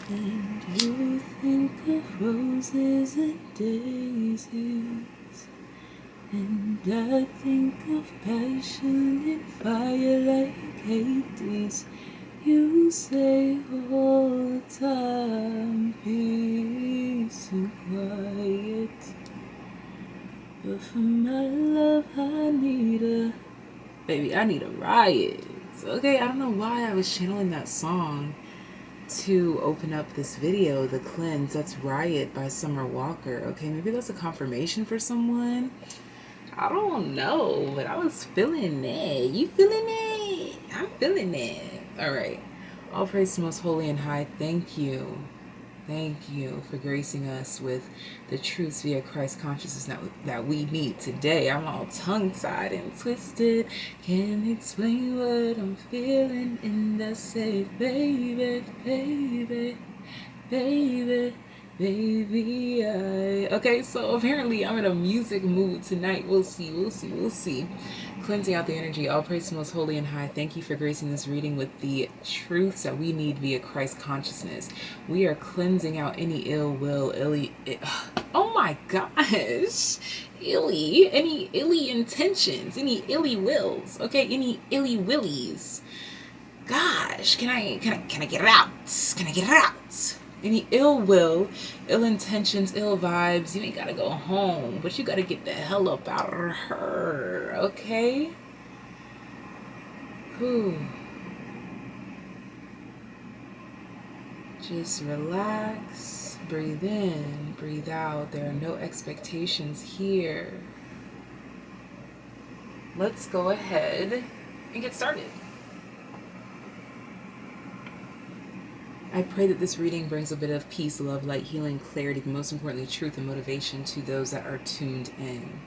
And you think of roses and daisies, and I think of passion and fire like Hades. You say all the time, peace and quiet. But for my love, I need a... Baby, I need a riot. Okay, I don't know why I was channeling that song to open up this video, The Cleanse. That's Riot by Summer Walker. Okay, maybe that's a confirmation for someone. I don't know, but I was feeling it. You feeling it? I'm feeling it. All right. All praise to Most Holy and High. Thank you. Thank you for gracing us with the truths via Christ consciousness that we need today. I'm all tongue-tied and twisted. Can't explain what I'm feeling. And I say, baby, baby, baby, baby, Okay, so apparently I'm in a music mood tonight. We'll see. Cleansing out the energy. All praise to Most Holy and High. Thank you for gracing this reading with the truths that we need via Christ consciousness. We are cleansing out any ill will, oh my gosh, any illy intentions, any illy wills, okay, any illy willies. Gosh, can I get it out? Can I get it out? Any ill will, ill intentions, ill vibes, you ain't gotta go home, but you gotta get the hell up out of her, okay? Whew. Just relax, breathe in, breathe out. There are no expectations here. Let's go ahead and get started. I pray that this reading brings a bit of peace, love, light, healing, clarity, but most importantly, truth and motivation to those that are tuned in.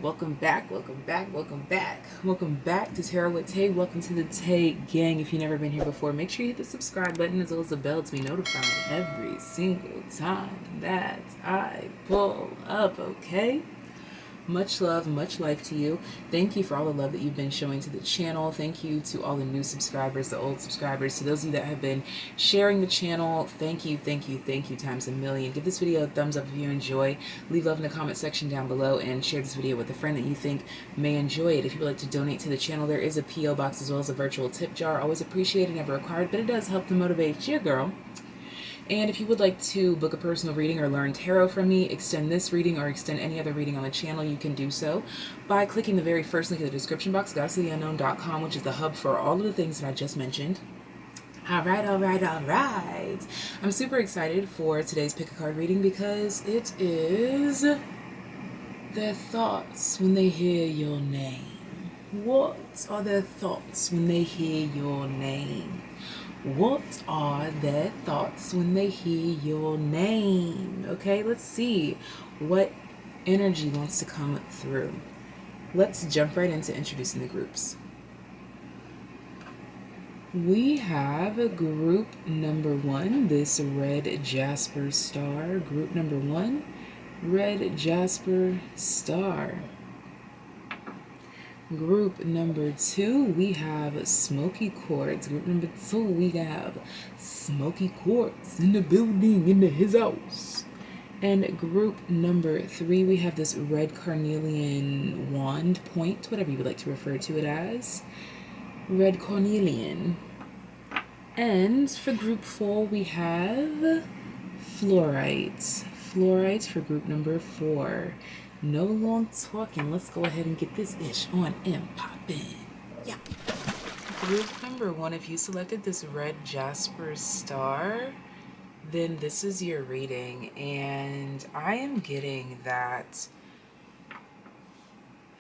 Welcome back, welcome back, welcome back. Welcome back to Tarot with Tay. Welcome to the Tay gang. If you've never been here before, make sure you hit the subscribe button as well as the bell to be notified every single time that I pull up, okay? Much love, much life to you. Thank you for all the love that you've been showing to the channel. Thank you to all the new subscribers, the old subscribers. To those of you that have been sharing the channel, thank you times a million. Give this video a thumbs up if you enjoy. Leave love in the comment section down below and share this video with a friend that you think may enjoy it. If you would like to donate to the channel, there is a P.O. box as well as a virtual tip jar. Always appreciated, never required, but it does help to motivate your girl. And if you would like to book a personal reading or learn tarot from me, extend this reading or extend any other reading on the channel, you can do so by clicking the very first link in the description box, goddessofunknown.com, which is the hub for all of the things that I just mentioned. All right. I'm super excited for today's pick a card reading because it is their thoughts when they hear your name. What are their thoughts when they hear your name? What are their thoughts when they hear your name? Okay, let's see what energy wants to come through. Let's jump right into introducing the groups. We have group number 1, this red jasper star. Group number 1, red jasper star. Group number 2, we have smoky quartz. Group number 2, we have smoky quartz in the building, in his house. And group number 3, we have this red carnelian wand point, whatever you would like to refer to it as. Red carnelian. And for group 4, we have fluorite. Fluorite for group number 4. No long talking. Let's go ahead and get this ish on and poppin'. Yeah. Group number 1, if you selected this red jasper star, then this is your reading. And I am getting that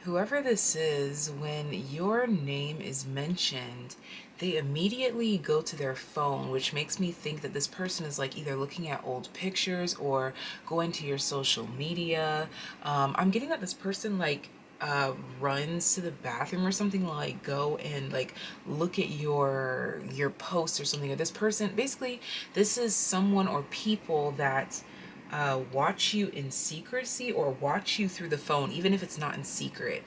whoever this is, when your name is mentioned, they immediately go to their phone, which makes me think that this person is like either looking at old pictures or going to your social media. I'm getting that this person like runs to the bathroom or something, like go and like look at your posts or something. Or this person, basically, this is someone or people that watch you in secrecy or watch you through the phone, even if it's not in secret.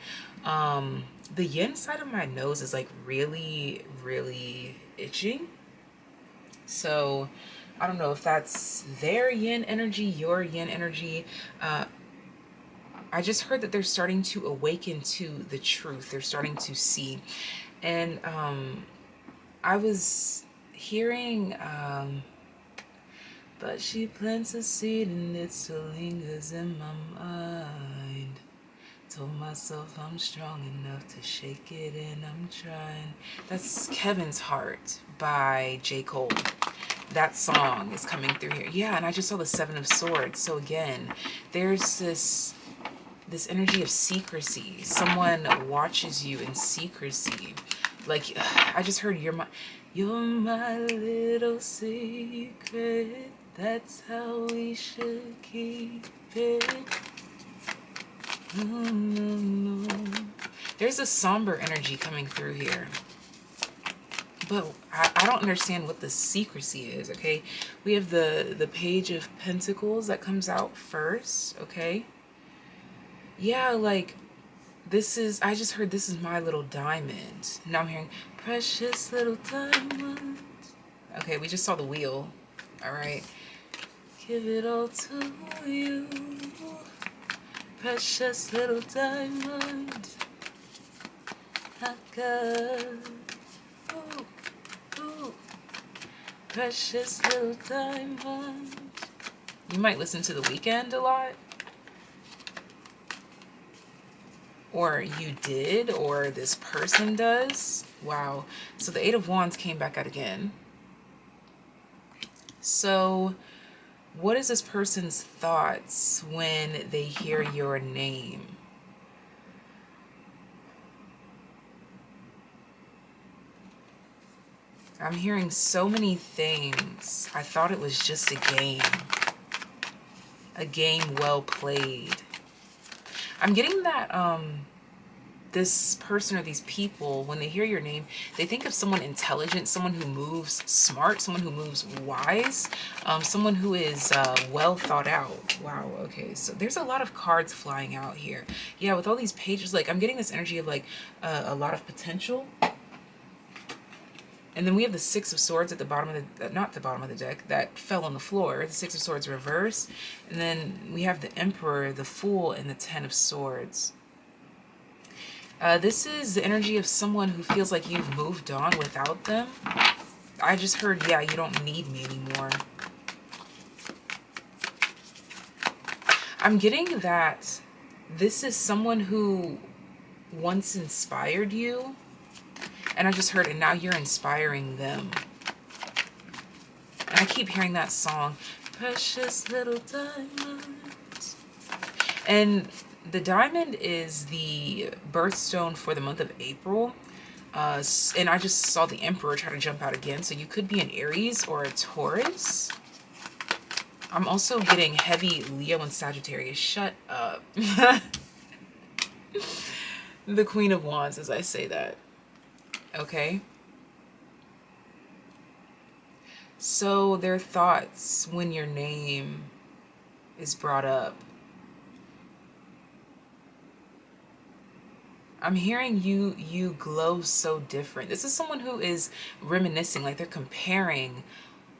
The yin side of my nose is like really itching. So I don't know if that's their yin energy, your yin energy. I just heard that they're starting to awaken to the truth. They're starting to see. And I was hearing, but she plants a seed and it still lingers in my mind. Told myself I'm strong enough to shake it and I'm trying. That's Kevin's Heart by J. Cole. That song is coming through here. Yeah, and I just saw the Seven of Swords. So again, there's this energy of secrecy. Someone watches you in secrecy. Like, I just heard you're my little secret. That's how we should keep it. There's a somber energy coming through here. But I don't understand what the secrecy is, okay? We have the Page of Pentacles that comes out first, okay? Yeah, like, I just heard this is my little diamond. Now I'm hearing precious little diamond. Okay, we just saw the wheel. All right. Give it all to you. Precious little diamond. I got. Ooh, ooh. Precious little diamond. You might listen to The Weeknd a lot. Or you did, or this person does. Wow. So the Eight of Wands came back out again. So what is this person's thoughts when they hear your name? I'm hearing so many things. I thought it was just a game well played. I'm getting that this person or these people, when they hear your name, they think of someone intelligent, someone who moves smart, someone who moves wise, someone who is well thought out. Wow, okay, so there's a lot of cards flying out here. Yeah, with all these pages, like, I'm getting this energy of, like, a lot of potential. And then we have the Six of Swords at the bottom of the, not the bottom of the deck, that fell on the floor. The Six of Swords reverse. And then we have the Emperor, the Fool, and the Ten of Swords. This is the energy of someone who feels like you've moved on without them. I just heard, yeah, you don't need me anymore. I'm getting that this is someone who once inspired you. And I just heard, and now you're inspiring them. And I keep hearing that song, Precious Little Diamond. And the diamond is the birthstone for the month of April. And I just saw the Emperor try to jump out again. So you could be an Aries or a Taurus. I'm also getting heavy Leo and Sagittarius. Shut up. The Queen of Wands, as I say that. Okay. So their thoughts when your name is brought up. I'm hearing you glow so different. This is someone who is reminiscing, like they're comparing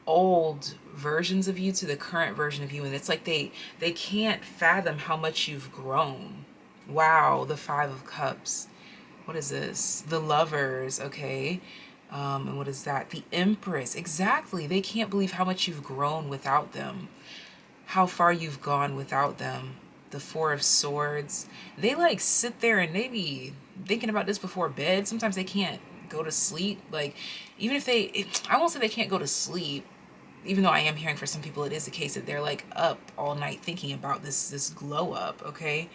old versions of you to the current version of you, and it's like they can't fathom how much you've grown. Wow, the Five of Cups. What is this? The Lovers, okay. And what is that? The Empress. Exactly. They can't believe how much you've grown without them. How far you've gone without them. The Four of Swords. They like sit there and they be thinking about this before bed. Sometimes they can't go to sleep. Like, even if I won't say they can't go to sleep, even though I am hearing for some people it is the case that they're like up all night thinking about this glow up, okay?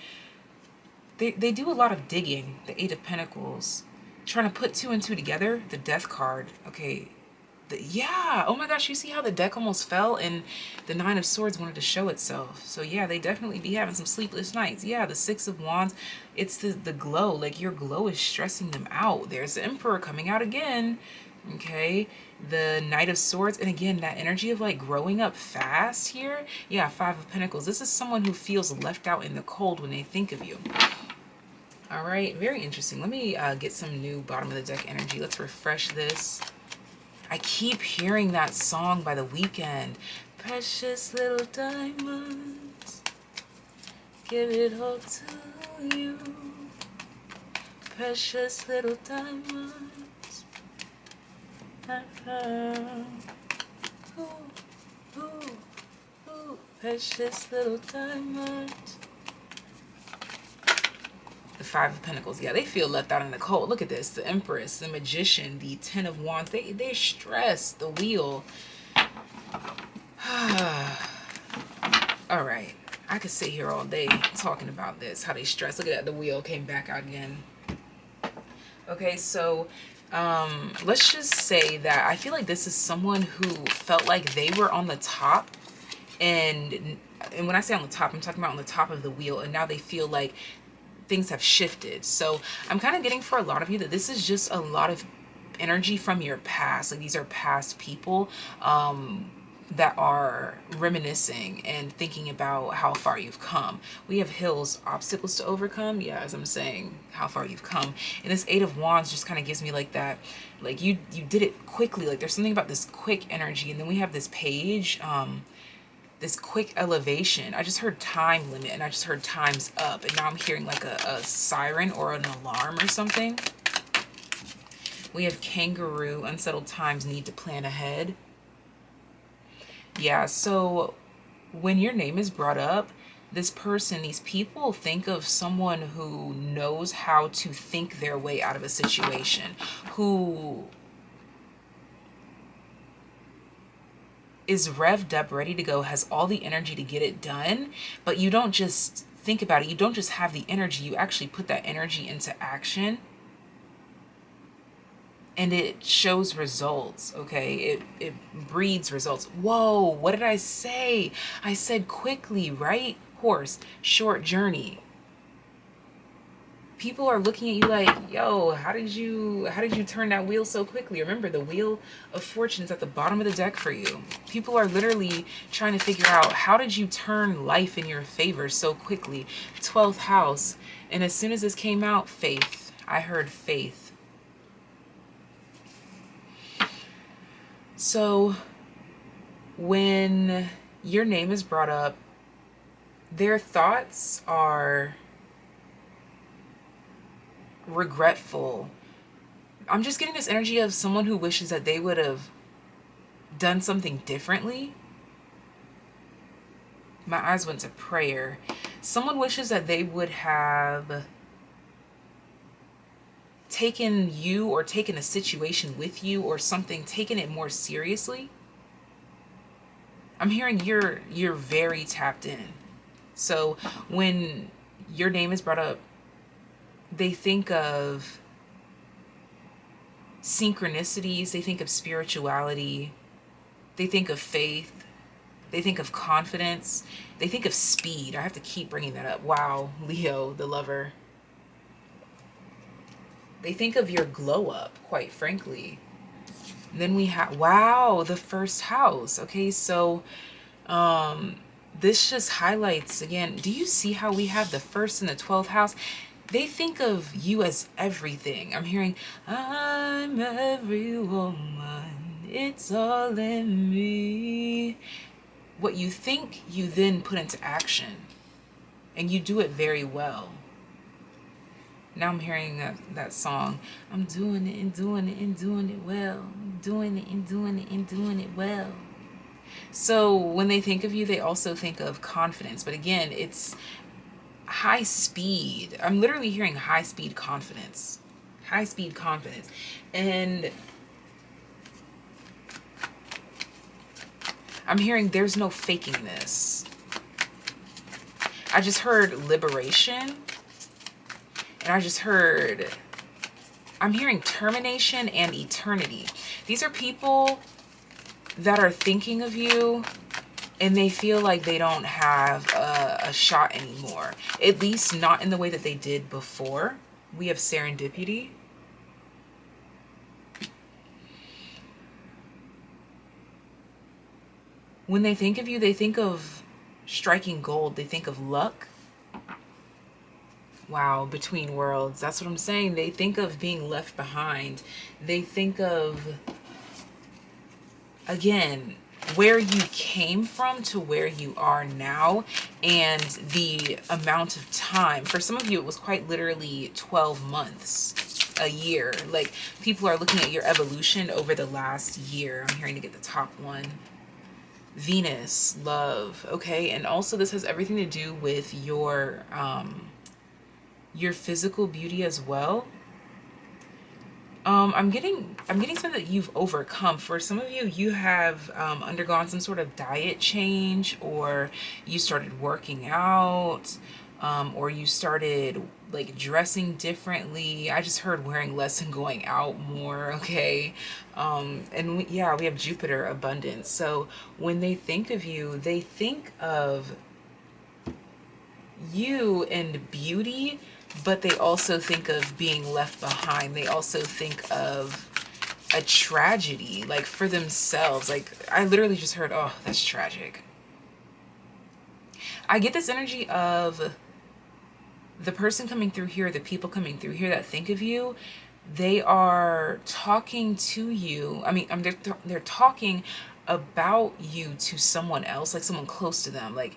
They do a lot of digging. The Eight of Pentacles. Trying to put two and two together. The Death card. Okay. Yeah. Oh my gosh. You see how the deck almost fell and the Nine of Swords wanted to show itself. So yeah, they definitely be having some sleepless nights. Yeah. The Six of Wands. It's the glow. Like your glow is stressing them out. There's the Emperor coming out again. Okay. The Knight of Swords. And again, that energy of like growing up fast here. Yeah. Five of Pentacles. This is someone who feels left out in the cold when they think of you. All right, very interesting. Let me get some new bottom of the deck energy. Let's refresh this. I keep hearing that song by The Weeknd. Precious little diamonds, give it all to you. Precious little diamonds. Ooh, ooh, ooh. Precious little diamonds. The Five of Pentacles. Yeah, they feel left out in the cold. Look at this. The Empress, the Magician, the Ten of Wands. They're stressed. The Wheel. All right. I could sit here all day talking about this, how they stress. Look at that. The Wheel came back out again. Okay, so let's just say that I feel like this is someone who felt like they were on the top. And when I say on the top, I'm talking about on the top of the wheel. And now they feel like things have shifted. So I'm kind of getting for a lot of you that this is just a lot of energy from your past. Like these are past people that are reminiscing and thinking about how far you've come. We have hills, obstacles to overcome. Yeah, as I'm saying, how far you've come. And this Eight of Wands just kind of gives me like that, like you did it quickly. Like there's something about this quick energy. And then we have this page, this quick elevation. I just heard time limit and I just heard time's up. And now I'm hearing like a siren or an alarm or something. We have kangaroo, unsettled times, need to plan ahead. Yeah, so when your name is brought up, this person, these people think of someone who knows how to think their way out of a situation, who is revved up, ready to go, has all the energy to get it done, but you don't just think about it. You don't just have the energy, you actually put that energy into action. And it shows results, okay? It breeds results. Whoa, what did I say? I said quickly, right? Horse, short journey. People are looking at you like, yo, how did you turn that wheel so quickly? Remember, the Wheel of Fortune is at the bottom of the deck for you. People are literally trying to figure out, how did you turn life in your favor so quickly? 12th house. And as soon as this came out, faith. I heard faith. So when your name is brought up, their thoughts are regretful. I'm just getting this energy of someone who wishes that they would have done something differently. My eyes went to prayer. Someone wishes that they would have taken you or taken a situation with you or something, taken it more seriously. I'm hearing you're very tapped in. So when your name is brought up, they think of synchronicities, they think of spirituality, they think of faith, they think of confidence, they think of speed. I have to keep bringing that up. Wow, Leo, the Lover. They think of your glow up, quite frankly. Then we have, wow, the first house. Okay, so this just highlights, again, do you see how we have the first and the 12th house? They think of you as everything. I'm hearing, I'm every woman, it's all in me. What you think, you then put into action. And you do it very well. Now I'm hearing that song. I'm doing it and doing it and doing it well. I'm doing it and doing it and doing it well. So when they think of you, they also think of confidence. But again, it's high speed. I'm literally hearing high speed confidence. High speed confidence. And I'm hearing there's no faking this. I just heard liberation. And I just heard, I'm hearing termination and eternity. These are people that are thinking of you and they feel like they don't have a shot anymore. At least not in the way that they did before. We have serendipity. When they think of you, they think of striking gold. They think of luck. Wow, between worlds. That's what I'm saying. They think of being left behind. They think of again, where you came from to where you are now, and the amount of time. For some of you, it was quite literally 12 months, a year. Like, people are looking at your evolution over the last year. I'm hearing to get the top one. Venus, love, okay? And also this has everything to do with your physical beauty as well. I'm getting something that you've overcome. For some of you, you have undergone some sort of diet change, or you started working out, or you started like dressing differently. I just heard wearing less and going out more, okay? And yeah, we have Jupiter, abundance. So when they think of you, they think of you and beauty, but they also think of being left behind. They also think of a tragedy, like for themselves. Like, I literally just heard, oh, that's tragic. I get this energy of the person coming through here, the people coming through here that think of you. They are talking to you. I mean, they're talking about you to someone else, like someone close to them, like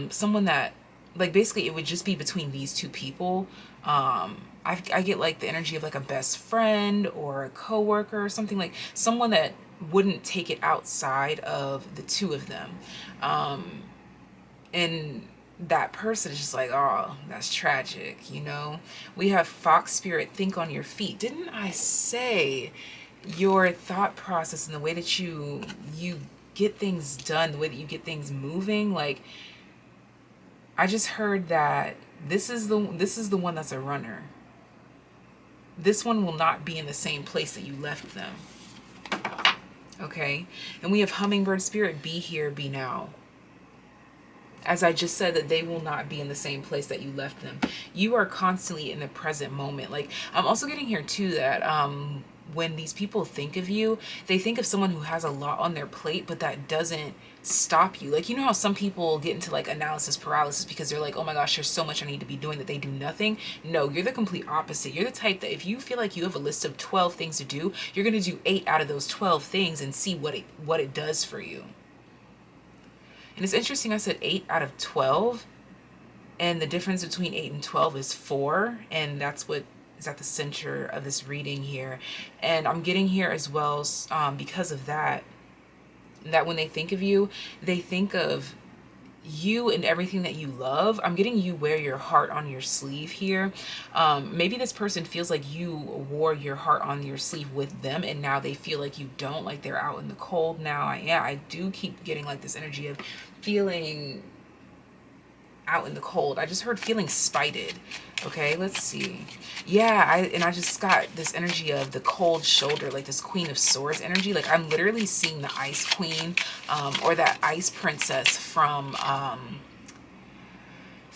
someone that, like, basically it would just be between these two people. I get like the energy of like a best friend or a coworker or something, like someone that wouldn't take it outside of the two of them. And that person is just like, oh, that's tragic, you know? We have fox spirit, think on your feet. Didn't I say your thought process and the way that you get things done, the way that you get things moving? Like, I just heard that this is the one that's a runner. This one will not be in the same place that you left them. Okay? And we have hummingbird spirit, be here, be now. As I just said, that they will not be in the same place that you left them. You are constantly in the present moment. Like, I'm also getting here too that when these people think of you, they think of someone who has a lot on their plate, but that doesn't stop you. Like, you know how some people get into like analysis paralysis because they're like, oh my gosh, there's so much I need to be doing, that they do nothing. No, you're the complete opposite. You're the type that if you feel like you have a list of 12 things to do, you're going to do 8 out of those 12 things and see what it does for you. And it's interesting, I said 8 out of 12, and the difference between 8 and 12 is 4, and that's what is at the center of this reading here. And I'm getting here as well, because of that when they think of you, they think of you and everything that you love. I'm getting you wear your heart on your sleeve here. Maybe this person feels like you wore your heart on your sleeve with them, and now they feel like you don't, like they're out in the cold now. I do keep getting like this energy of feeling out in the cold. I just heard feeling spited. Okay, let's see. Yeah, I just got this energy of the cold shoulder, like this Queen of Swords energy. Like, I'm literally seeing the Ice Queen, or that Ice Princess from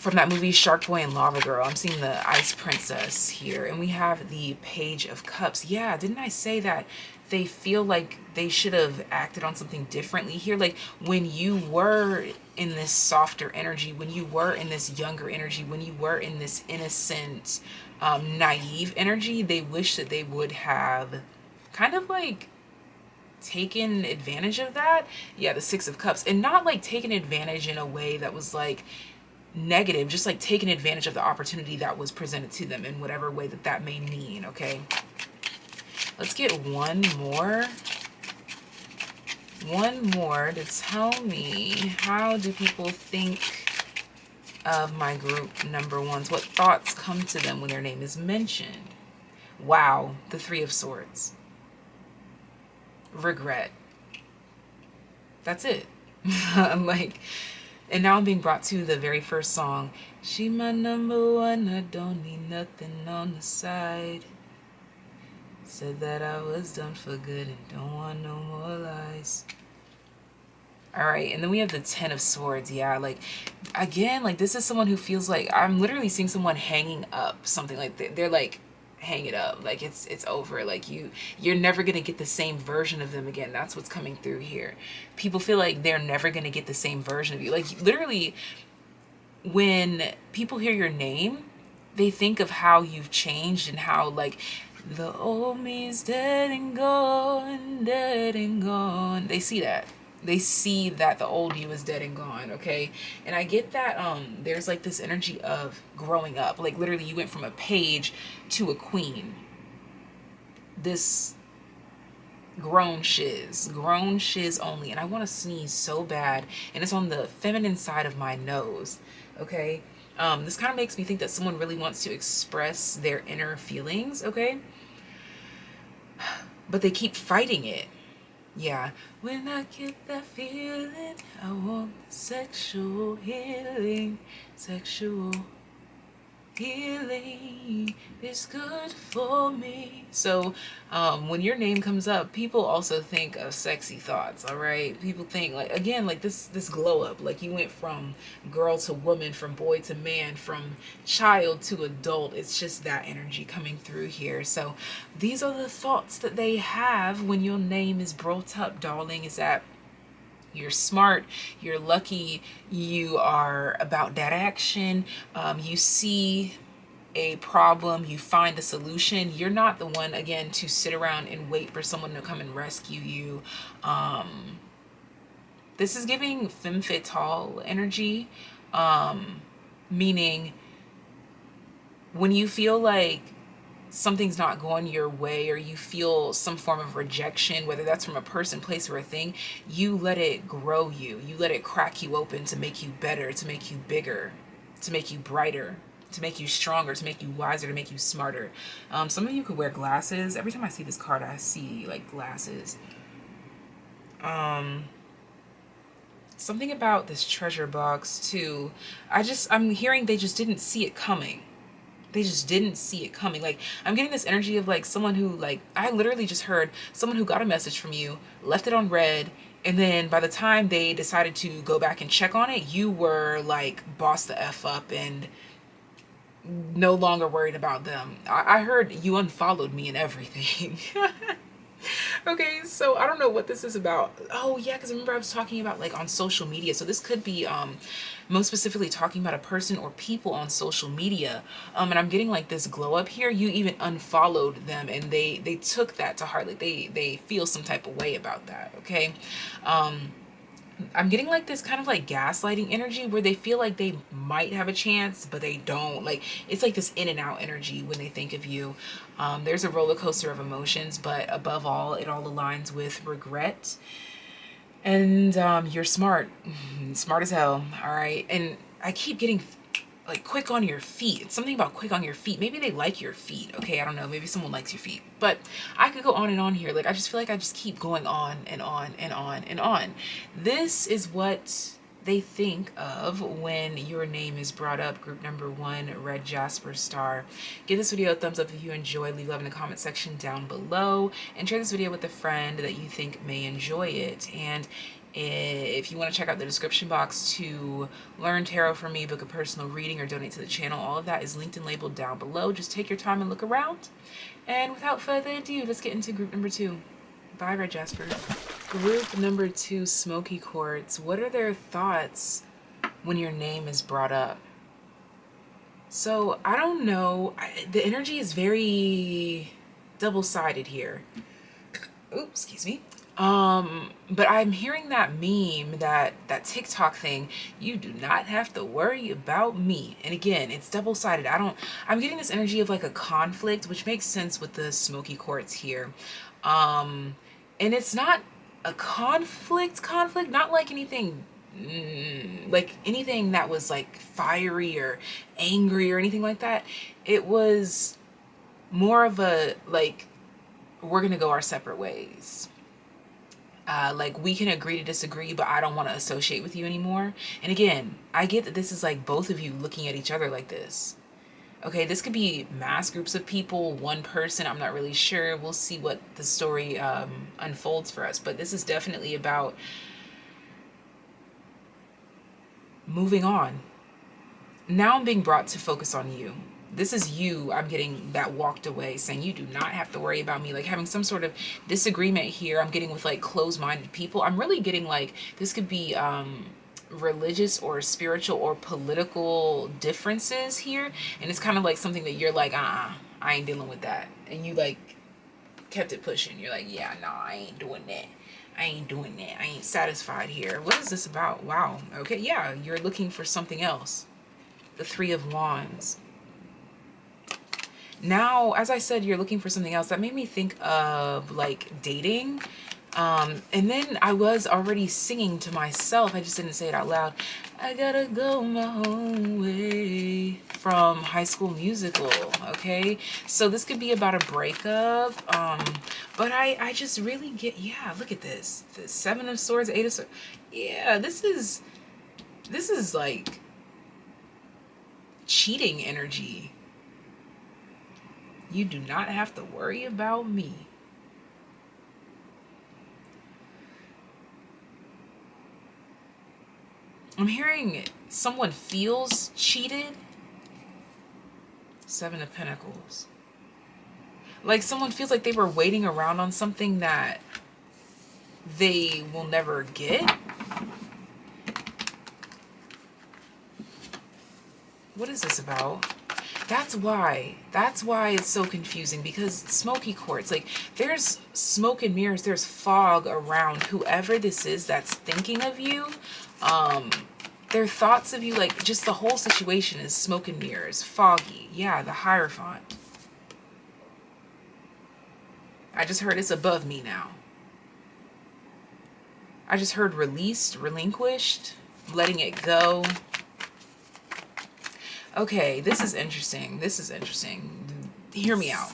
that movie Shark Boy and Lava Girl. I'm seeing the Ice Princess here. And we have the Page of Cups. Yeah, didn't I say that they feel like they should have acted on something differently here? Like, when you were in this softer energy, when you were in this younger energy, when you were in this innocent, naive energy, they wish that they would have kind of like taken advantage of that. Yeah, the Six of Cups. And not like taken advantage in a way that was like negative, just like taking advantage of the opportunity that was presented to them in whatever way that may mean. Okay, let's get one more to tell me, how do people think of my group number ones? What thoughts come to them when their name is mentioned? Wow, the Three of Swords. Regret. That's it. I'm like, and now I'm being brought to the very first song. She my number one, I don't need nothing on the side. Said that I was done for good and don't want no more lies. Alright, and then we have the Ten of Swords. Yeah, like, again, like, this is someone who feels like, I'm literally seeing someone hanging up something. Like, they're like, hang it up, like it's over, like you're never gonna get the same version of them again. That's what's coming through here. People feel like they're never gonna get the same version of you. Like, literally, when people hear your name, they think of how you've changed and how, like, The old me's dead and gone, dead and gone. They see that. They see that the old you is dead and gone, okay? And I get that there's like this energy of growing up. Like literally you went from a page to a queen. This grown shiz only. And I want to sneeze so bad, and it's on the feminine side of my nose, okay? This kind of makes me think that someone really wants to express their inner feelings, okay? But they keep fighting it. Yeah. When I get that feeling, I want sexual healing. Sexual healing is good for me. So when your name comes up, people also think of sexy thoughts. All right, people think like, again, like this glow up, like you went from girl to woman, from boy to man, from child to adult. It's just that energy coming through here. So these are the thoughts that they have when your name is brought up, darling, is that you're smart, you're lucky, you are about that action, you see a problem, you find a solution. You're not the one, again, to sit around and wait for someone to come and rescue you. This is giving femme fatale energy, meaning when you feel like something's not going your way, or you feel some form of rejection, whether that's from a person, place, or a thing, you let it grow you. You let it crack you open to make you better, to make you bigger, to make you brighter, to make you stronger, to make you wiser, to make you smarter. Some of you could wear glasses. Every time I see this card, I see like glasses. Something about this treasure box too. I'm hearing they just didn't see it coming. They just didn't see it coming. Like, I'm getting this energy of like someone who, like, I literally just heard someone who got a message from you, left it on read, and then by the time they decided to go back and check on it, you were like bossed the F up and no longer worried about them. I heard you unfollowed me and everything. Okay, so I don't know what this is about. Oh yeah, because remember I was talking about like on social media. So this could be most specifically talking about a person or people on social media. And I'm getting like this glow up here. You even unfollowed them, and they took that to heart. Like they feel some type of way about that. Okay. I'm getting like this kind of like gaslighting energy where they feel like they might have a chance, but they don't. Like, it's like this in and out energy when they think of you. There's a roller coaster of emotions, but above all, it all aligns with regret. And you're smart, smart as hell. All right. And I keep getting like quick on your feet. It's something about quick on your feet. Maybe they like your feet. Okay, I don't know. Maybe someone likes your feet. But I could go on and on here. Like, I just feel like I just keep going on and on and on and on. This is what they think of when your name is brought up. Group number 1, Red Jasper Star. Give this video a thumbs up if you enjoy. Leave love in the comment section down below. And share this video with a friend that you think may enjoy it. And if you want to check out the description box to learn tarot from me, book a personal reading, or donate to the channel, all of that is linked and labeled down below. Just take your time and look around. And without further ado, let's get into group number 2. Bye, Red Jasper. Group number 2, Smoky Quartz. What are their thoughts when your name is brought up? So, I don't know. The energy is very double-sided here. Oops, excuse me. But I'm hearing that meme, that TikTok thing, you do not have to worry about me. And again, it's double-sided. I'm getting this energy of like a conflict, which makes sense with the smoky quartz here. And it's not a conflict, not like anything, like anything that was like fiery or angry or anything like that. It was more of a, like, we're gonna go our separate ways. Like, we can agree to disagree, but I don't want to associate with you anymore. And again, I get that this is like both of you looking at each other like this. Okay, this could be mass groups of people, one person, I'm not really sure. We'll see what the story unfolds for us. But this is definitely about moving on. Now I'm being brought to focus on you. This is you, I'm getting, that walked away, saying you do not have to worry about me, like having some sort of disagreement here. I'm getting with like closed-minded people. I'm really getting like, this could be religious or spiritual or political differences here, and it's kind of like something that you're like, I ain't dealing with that. and you like kept it pushing. You're like, yeah, no, I ain't doing that. I ain't doing that. I ain't satisfied here. What is this about? Wow. Okay, yeah, you're looking for something else. The Three of Wands. Now, as I said, you're looking for something else. That made me think of like dating. And then I was already singing to myself. I just didn't say it out loud. I gotta go my own way from High School Musical. Okay, so this could be about a breakup. But I just really get, yeah, look at this. The Seven of Swords, Eight of Swords. Yeah, this is like cheating energy. You do not have to worry about me. I'm hearing someone feels cheated. Seven of Pentacles. Like someone feels like they were waiting around on something that they will never get. What is this about? That's why it's so confusing, because smoky quartz, like there's smoke and mirrors, there's fog around whoever this is that's thinking of you. Their thoughts of you, like just the whole situation is smoke and mirrors, foggy. Yeah, the Hierophant. I just heard it's above me now. I just heard released, relinquished, letting it go. Okay, this is interesting. This is interesting. Hear me out.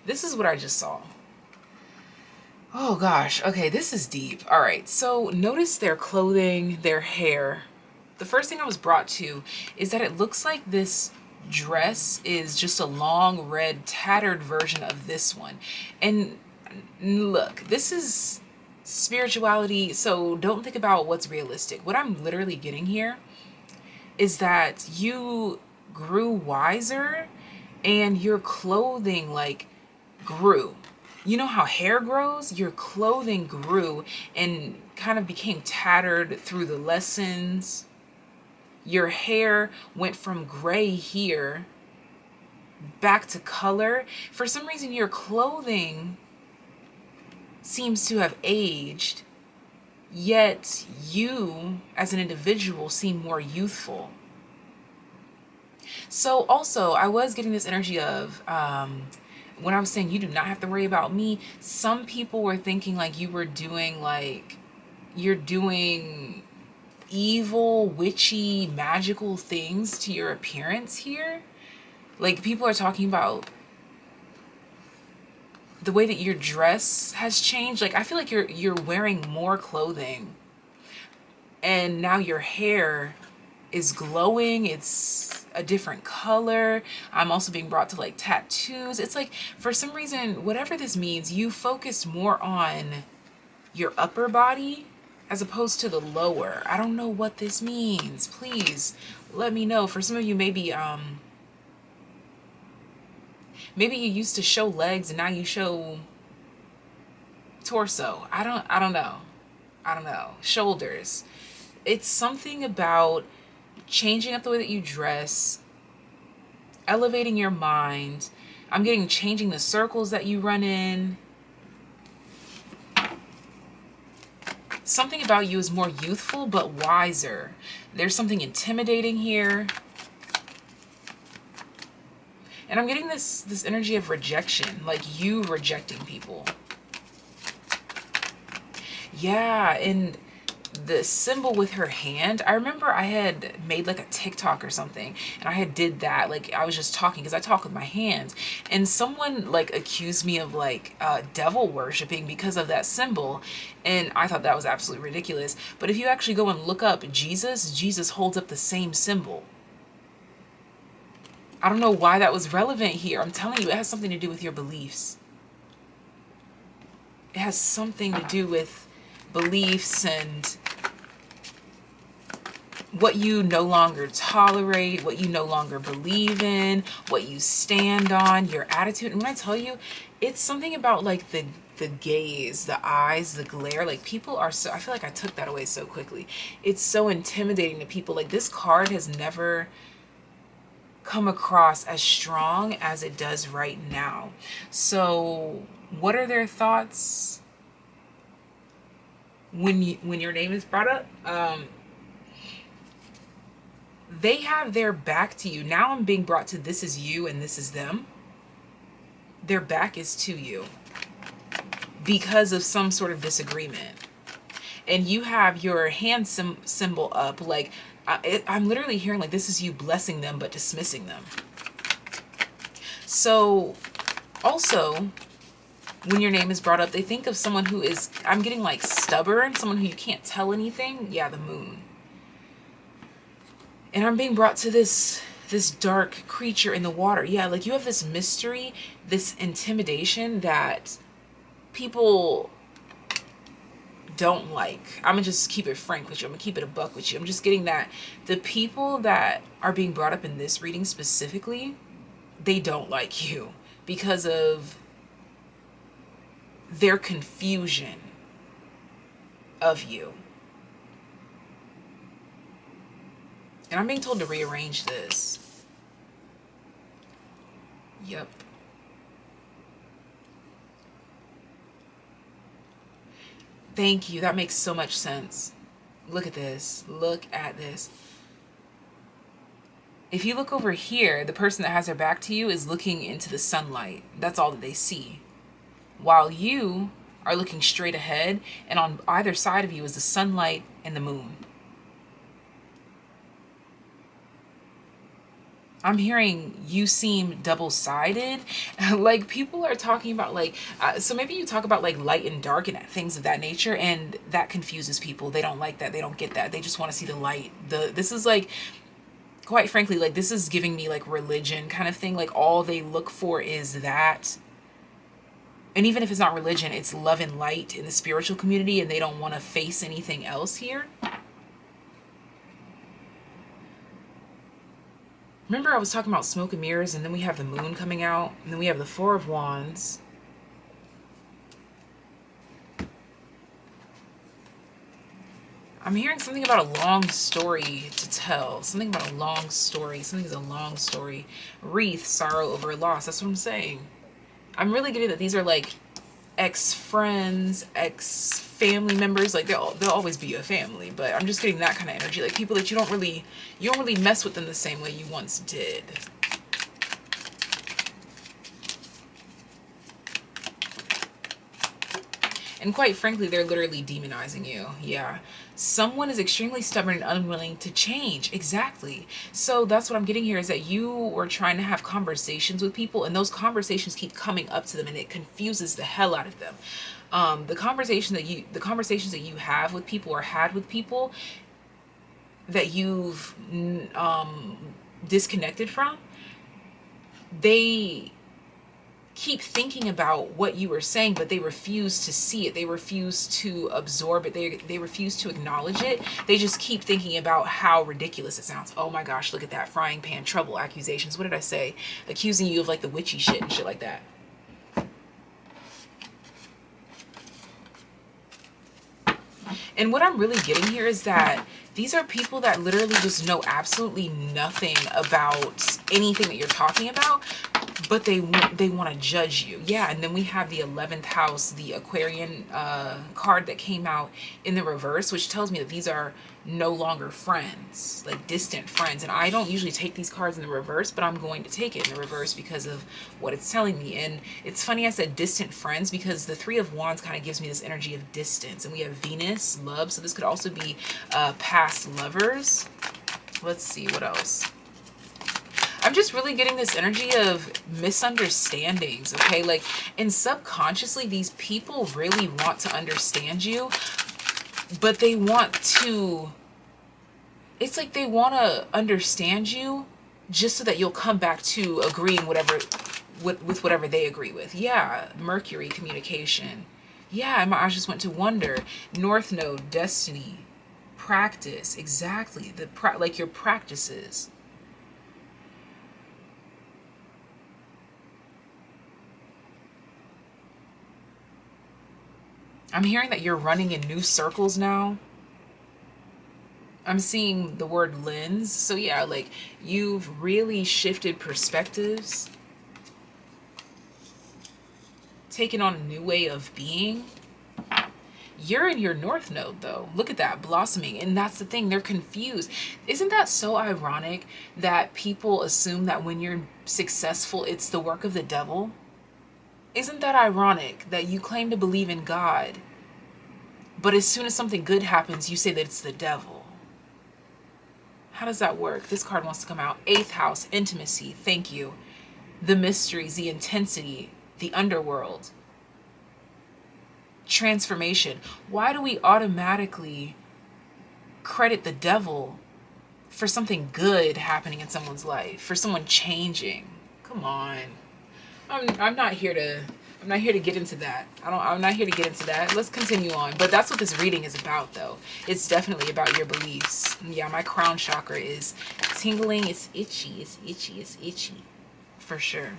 This is what I just saw. Oh gosh. Okay, this is deep. All right, so notice their clothing, their hair. The first thing I was brought to is that it looks like this dress is just a long, red, tattered version of this one. And look, this is spirituality, so don't think about what's realistic. What I'm literally getting here is that you grew wiser and your clothing like grew. You know how hair grows? Your clothing grew and kind of became tattered through the lessons. Your hair went from gray here back to color. For some reason, your clothing seems to have aged, yet you as an individual seem more youthful. So also, I was getting this energy of when I was saying you do not have to worry about me, some people were thinking like you were doing like, you're doing evil, witchy, magical things to your appearance here. Like people are talking about the way that your dress has changed. Like I feel like you're wearing more clothing and now your hair is glowing. It's a different color. I'm also being brought to like tattoos. It's like for some reason, whatever this means, you focused more on your upper body as opposed to the lower. I don't know what this means. Please let me know. For some of you, maybe you used to show legs and now you show torso. I don't know. Shoulders. It's something about changing up the way that you dress, elevating your mind. I'm getting changing the circles that you run in. Something about you is more youthful but wiser. There's something intimidating here. And I'm getting this energy of rejection, like you rejecting people. Yeah, and the symbol with her hand, I remember I had made like a TikTok or something and I had did that, like I was just talking because I talk with my hands, and someone like accused me of like devil worshipping because of that symbol, and I thought that was absolutely ridiculous. But if you actually go and look up Jesus holds up the same symbol. I don't know why that was relevant here. I'm telling you, it has something to do with your beliefs. It has something to do with beliefs and what you no longer tolerate, what you no longer believe in, what you stand on, your attitude. And when I tell you, it's something about like the gaze, the eyes, the glare. Like people are so, I feel like I took that away so quickly. It's so intimidating to people. Like this card has never come across as strong as it does right now. So what are their thoughts when your name is brought up? They have their back to you. Now I'm being brought to this is you and this is them. Their back is to you because of some sort of disagreement. And you have your hand symbol up. Like, I'm literally hearing like this is you blessing them but dismissing them. So also, when your name is brought up, they think of someone who is, I'm getting like stubborn, someone who you can't tell anything. Yeah, the moon. And I'm being brought to this dark creature in the water. Yeah, like you have this mystery, this intimidation that people don't like. I'm gonna just keep it frank with you. I'm gonna keep it a buck with you. I'm just getting that the people that are being brought up in this reading specifically, they don't like you because of their confusion of you. And I'm being told to rearrange this. Yep. Thank you. That makes so much sense. Look at this. Look at this. If you look over here, the person that has their back to you is looking into the sunlight. That's all that they see. While you are looking straight ahead, and on either side of you is the sunlight and the moon. I'm hearing you seem double-sided. Like people are talking about like, so maybe you talk about like light and dark and things of that nature, and that confuses people. They don't like that. They don't get that. They just want to see the light. This is like, quite frankly, like this is giving me like religion kind of thing. Like all they look for is that. And even if it's not religion, it's love and light in the spiritual community, and they don't want to face anything else here. Remember I was talking about smoke and mirrors, and then we have the moon coming out, and then we have the Four of Wands. I'm hearing something about a long story to tell. Something about a long story. Something's a long story. Wreath, sorrow over loss. That's what I'm saying. I'm really getting that these are like ex-friends, ex-family members. Like they'll always be a family, but I'm just getting that kind of energy. Like people that you don't really mess with them the same way you once did. And quite frankly, they're literally demonizing you. Yeah. Someone is extremely stubborn and unwilling to change. Exactly. So that's what I'm getting here, is that you were trying to have conversations with people, and those conversations keep coming up to them, and it confuses the hell out of them. The conversations that you have with people or had with people that you've disconnected from, they keep thinking about what you were saying, but they refuse to see it. They refuse to absorb it. They refuse to acknowledge it. They just keep thinking about how ridiculous it sounds. Oh my gosh, look at that. Frying pan trouble, accusations. What did I say? Accusing you of like the witchy shit and shit like that. And what I'm really getting here is that these are people that literally just know absolutely nothing about anything that you're talking about, but they want to judge you. Yeah, and then we have the 11th house, the Aquarian card that came out in the reverse, which tells me that these are no longer friends, like distant friends. And I don't usually take these cards in the reverse, but I'm going to take it in the reverse because of what it's telling me. And it's funny I said distant friends, because the Three of Wands kind of gives me this energy of distance. And we have Venus, love, so this could also be past lovers. Let's see, what else? I'm just really getting this energy of misunderstandings, okay? Like, and subconsciously, these people really want to understand you, but they want to, it's like they want to understand you just so that you'll come back to agreeing with whatever they agree with. Yeah, Mercury, communication. Yeah, my eyes just went to wonder. North Node, destiny, practice, exactly. Like your practices. I'm hearing that you're running in new circles now. I'm seeing the word lens. So yeah, like you've really shifted perspectives, taken on a new way of being. You're in your north node though. Look at that blossoming. And that's the thing, they're confused. Isn't that so ironic that people assume that when you're successful, it's the work of the devil? Isn't that ironic that you claim to believe in God, but as soon as something good happens, you say that it's the devil? How does that work? This card wants to come out. 8th house, intimacy. Thank you. The mysteries, the intensity, the underworld. Transformation. Why do we automatically credit the devil for something good happening in someone's life, for someone changing? Come on. I'm not here to get into that. I'm not here to get into that. Let's continue on. But that's what this reading is about though. It's definitely about your beliefs. Yeah, my crown chakra is tingling. It's itchy. It's itchy. It's itchy. For sure.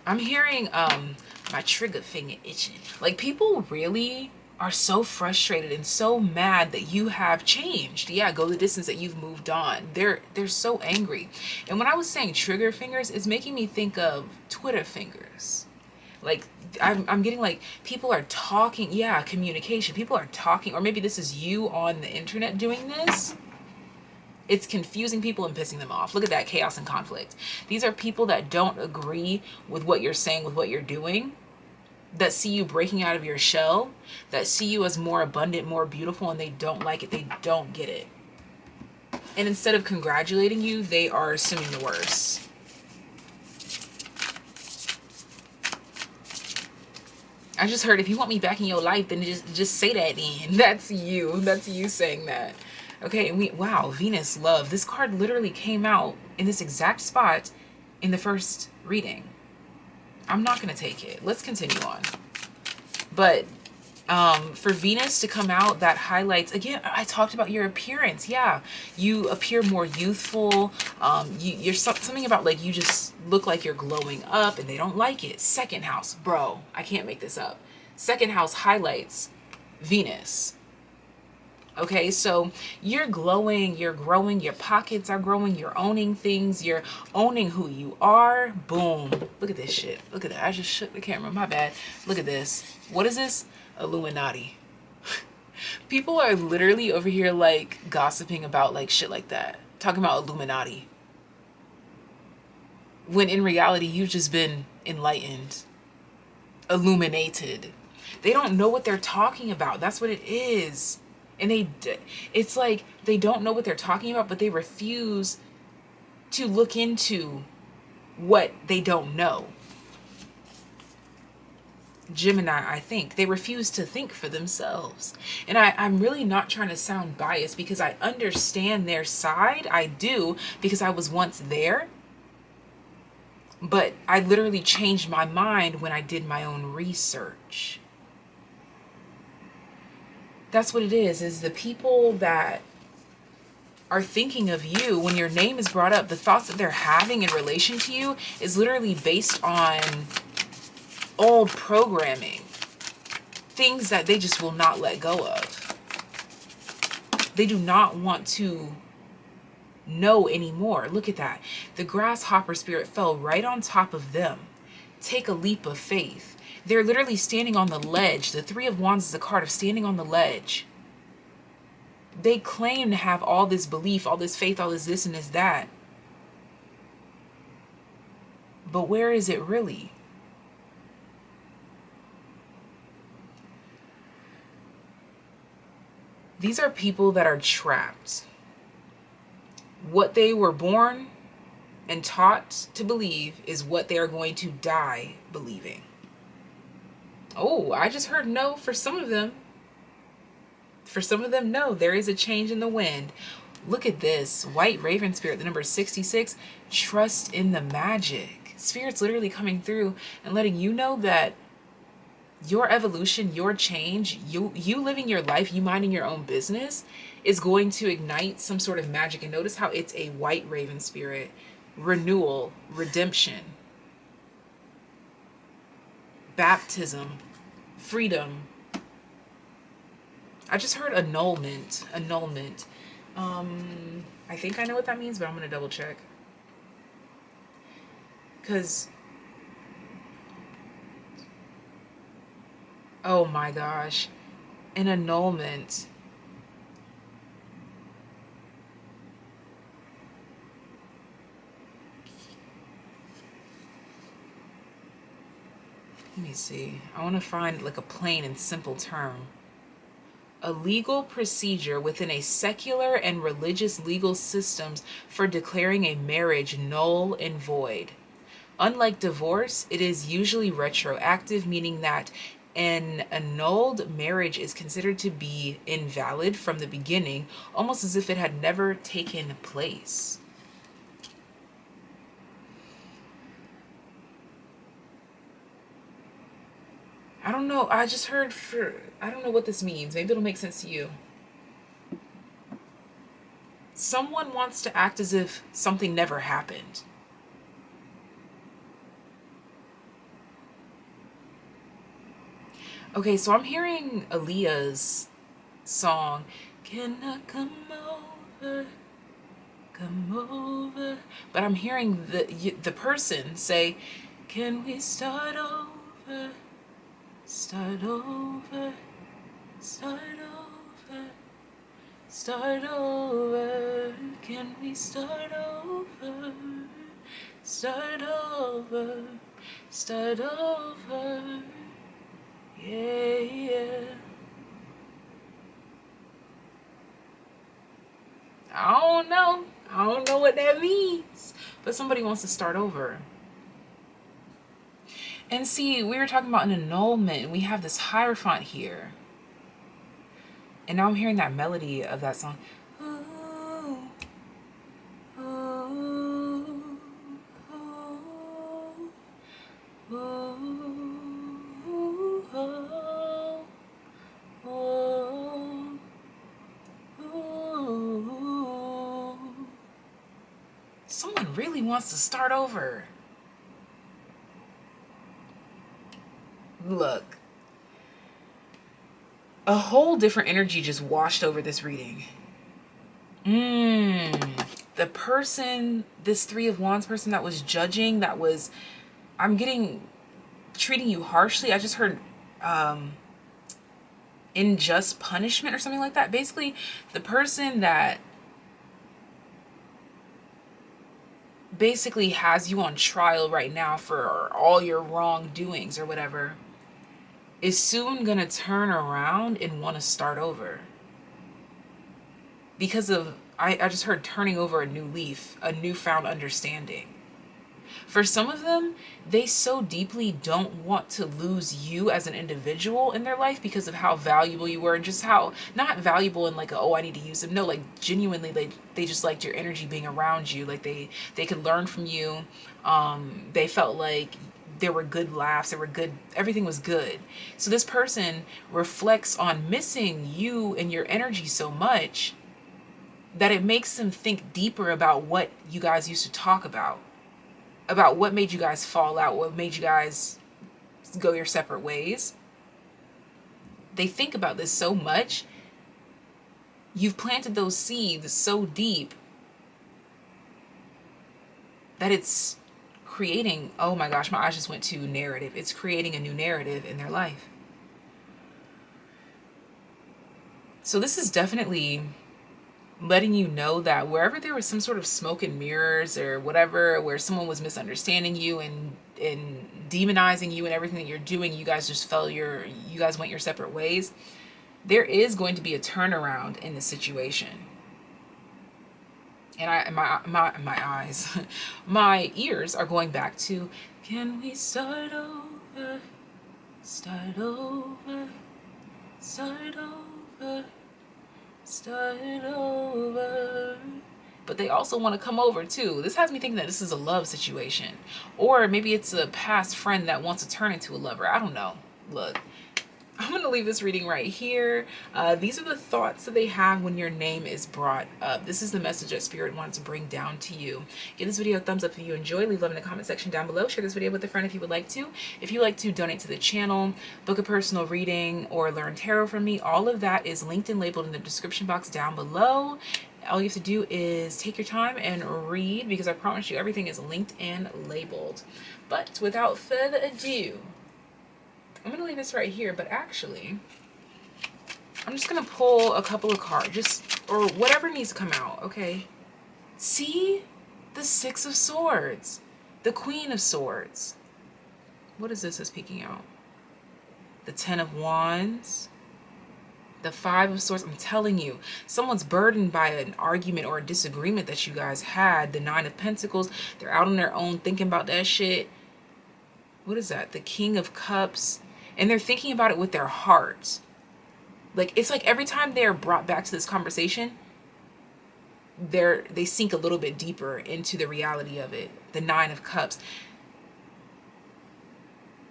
I'm hearing my trigger finger itching. Like people really are so frustrated and so mad that you have changed. Yeah, go the distance, that you've moved on. They're so angry. And when I was saying trigger fingers, it's making me think of Twitter fingers. Like I'm getting like people are talking, yeah, communication. People are talking, or maybe this is you on the internet doing this. It's confusing people and pissing them off. Look at that, chaos and conflict. These are people that don't agree with what you're saying, with what you're doing, that see you breaking out of your shell, that see you as more abundant, more beautiful, and they don't like it. They don't get it. And instead of congratulating you, they are assuming the worst. I just heard, if you want me back in your life, then just say that then. That's you. That's you saying that. Okay, and wow, Venus love. This card literally came out in this exact spot in the first reading. I'm not going to take it. Let's continue on. But for Venus to come out, that highlights, again, I talked about your appearance. Yeah, you appear more youthful. You're something about like you just look like you're glowing up and they don't like it. 2nd house, bro, I can't make this up. 2nd house highlights Venus. Okay, so you're glowing, you're growing, your pockets are growing, you're owning things, you're owning who you are. Boom. Look at this shit. Look at that. I just shook the camera. My bad. Look at this. What is this? Illuminati. People are literally over here like gossiping about like shit like that. Talking about Illuminati. When in reality, you've just been enlightened. Illuminated. They don't know what they're talking about. That's what it is. And it's like they don't know what they're talking about, but they refuse to look into what they don't know. Gemini, I think. They refuse to think for themselves. And I'm really not trying to sound biased because I understand their side. I do, because I was once there. But I literally changed my mind when I did my own research. That's what it is the people that are thinking of you when your name is brought up, the thoughts that they're having in relation to you is literally based on old programming, things that they just will not let go of. They do not want to know anymore. Look at that. The grasshopper spirit fell right on top of them. Take a leap of faith. They're literally standing on the ledge. The 3 of Wands is a card of standing on the ledge. They claim to have all this belief, all this faith, all this and this that. But where is it really? These are people that are trapped. What they were born and taught to believe is what they are going to die believing. Oh, I just heard no for some of them. For some of them, no. There is a change in the wind. Look at this. White Raven Spirit, the number 66. Trust in the magic. Spirit's literally coming through and letting you know that your evolution, your change, you living your life, you minding your own business is going to ignite some sort of magic. And notice how it's a White Raven Spirit. Renewal, redemption, baptism, freedom. I just heard annulment. Annulment. I think I know what that means, but I'm gonna double check. Cause, oh my gosh, an annulment. Let me see. I want to find like a plain and simple term. A legal procedure within a secular and religious legal systems for declaring a marriage null and void. Unlike divorce, it is usually retroactive, meaning that an annulled marriage is considered to be invalid from the beginning, almost as if it had never taken place. I don't know. I just heard I don't know what this means. Maybe it'll make sense to you. Someone wants to act as if something never happened. Okay, so I'm hearing Aaliyah's song, Can I come over? Come over. But I'm hearing the person say, Can we start over? Start over. Start over. Start over. Can we start over? Start over. Start over. Yeah, yeah. I don't know. I don't know what that means. But somebody wants to start over. And see, we were talking about an annulment, and we have this hierophant here. And now I'm hearing that melody of that song. Oh, oh, oh, oh, oh, oh, oh. Someone really wants to start over. Look. A whole different energy just washed over this reading. The person, this Three of Wands person that was judging, I'm getting, treating you harshly. I just heard unjust punishment or something like that. Basically, the person that basically has you on trial right now for all your wrongdoings or whatever is soon going to turn around and want to start over. Because of, I just heard turning over a new leaf, a newfound understanding. For some of them, they so deeply don't want to lose you as an individual in their life because of how valuable you were and just how, not valuable in like, oh, I need to use them. No, like genuinely, they just liked your energy being around you. Like they could learn from you. They felt like there were good laughs, there were good, everything was good. So this person reflects on missing you and your energy so much that it makes them think deeper about what you guys used to talk about what made you guys fall out, what made you guys go your separate ways. They think about this so much. You've planted those seeds so deep that it's creating, oh my gosh, my eyes just went to narrative. It's creating a new narrative in their life. So this is definitely letting you know that wherever there was some sort of smoke and mirrors or whatever, where someone was misunderstanding you and demonizing you and everything that you're doing, you guys just you guys went your separate ways. There is going to be a turnaround in the situation. And my eyes, my ears are going back to, can we start over, start over, start over, start over. But they also want to come over too. This has me thinking that this is a love situation. Or maybe it's a past friend that wants to turn into a lover. I don't know. Look, I'm going to leave this reading right here. These are the thoughts that they have when your name is brought up. This is the message that Spirit wants to bring down to you. Give this video a thumbs up if you enjoy. Leave love in the comment section down below. Share this video with a friend if you would like to. If you like to donate to the channel, book a personal reading, or learn tarot from me, all of that is linked and labeled in the description box down below. All you have to do is take your time and read, because I promise you everything is linked and labeled. But without further ado, I'm going to leave this right here, but actually, I'm just going to pull a couple of cards, or whatever needs to come out, okay? See? The Six of Swords. The Queen of Swords. What is this that's peeking out? The Ten of Wands. The Five of Swords. I'm telling you, someone's burdened by an argument or a disagreement that you guys had. The Nine of Pentacles. They're out on their own thinking about that shit. What is that? The King of Cups. And they're thinking about it with their heart. Like, it's like every time they're brought back to this conversation, they sink a little bit deeper into the reality of it. The Nine of Cups.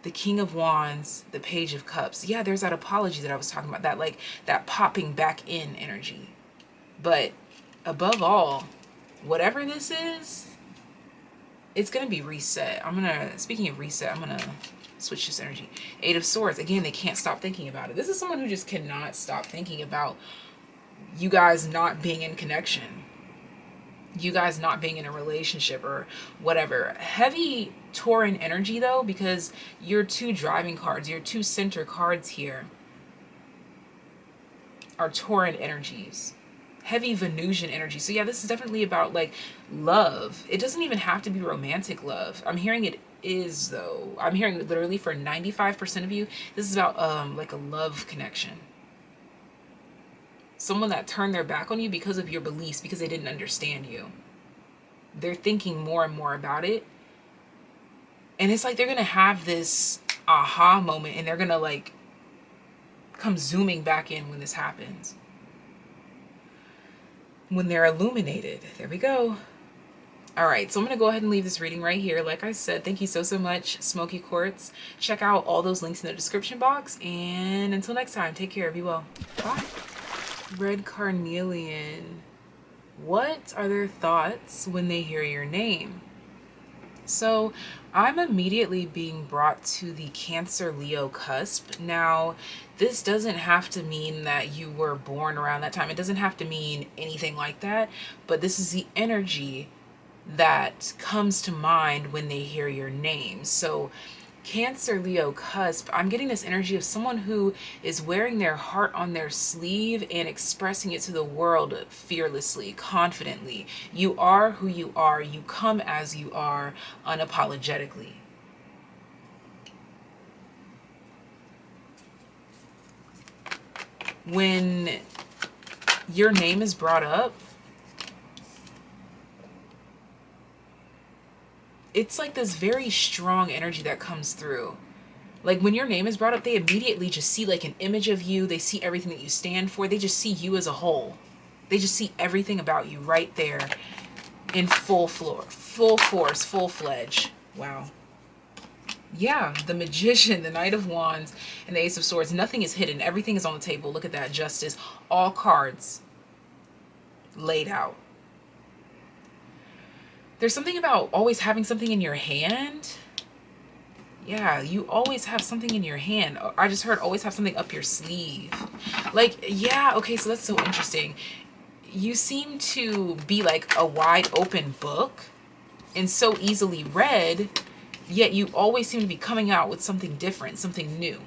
The King of Wands, the Page of Cups. Yeah, there's that apology that I was talking about. That, like, that popping back in energy. But above all, whatever this is, it's going to be reset. Speaking of reset, I'm going to switch this energy. Eight of Swords. Again, they can't stop thinking about it. This is someone who just cannot stop thinking about you guys not being in connection. You guys not being in a relationship or whatever. Heavy Tauran energy, though, because your two driving cards, your two center cards here are Tauran energies. Heavy Venusian energy. So yeah, this is definitely about, like, love. It doesn't even have to be romantic love. I'm hearing it is, though. I'm hearing literally for 95% of you, this is about like a love connection. Someone that turned their back on you because of your beliefs, because they didn't understand you. They're thinking more and more about it. And it's like they're going to have this aha moment, and they're going to, like, come zooming back in when this happens. When they're illuminated. There we go. All right, so I'm going to go ahead and leave this reading right here. Like I said, thank you so much, Smoky Quartz. Check out all those links in the description box. And until next time, take care. Be well. Bye. Red Carnelian. What are their thoughts when they hear your name? So I'm immediately being brought to the Cancer Leo cusp. Now, this doesn't have to mean that you were born around that time. It doesn't have to mean anything like that. But this is the energy that comes to mind when they hear your name. So Cancer Leo cusp, I'm getting this energy of someone who is wearing their heart on their sleeve and expressing it to the world fearlessly, confidently. You are who you are. You come as you are, unapologetically. When your name is brought up, it's like this very strong energy that comes through. Like, when your name is brought up, they immediately just see, like, an image of you. They see everything that you stand for. They just see you as a whole. They just see everything about you right there in full force, full-fledged. Wow. Yeah, the Magician, the Knight of Wands, and the Ace of Swords. Nothing is hidden. Everything is on the table. Look at that. Justice. All cards laid out. There's something about always having something in your hand. Yeah, you always have something in your hand. I just heard always have something up your sleeve. Like, yeah, okay, so that's so interesting. You seem to be like a wide open book and so easily read, yet you always seem to be coming out with something different, something new,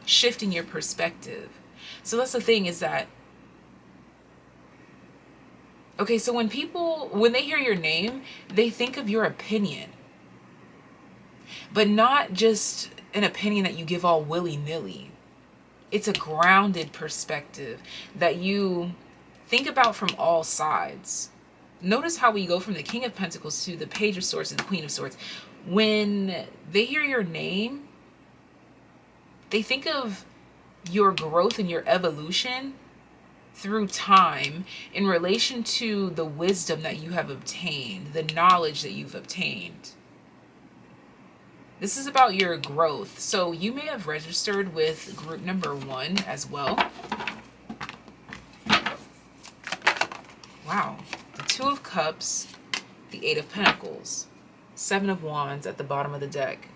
shifting your perspective. So that's the thing, is that, okay, so when they hear your name, they think of your opinion. But not just an opinion that you give all willy-nilly. It's a grounded perspective that you think about from all sides. Notice how we go from the King of Pentacles to the Page of Swords to the Queen of Swords. When they hear your name, they think of your growth and your evolution through time in relation to the wisdom that you have obtained, the knowledge that you've obtained. This is about your growth. So you may have registered with group number 1 as well. Wow. The 2 of Cups, the 8 of Pentacles, 7 of Wands at the bottom of the deck.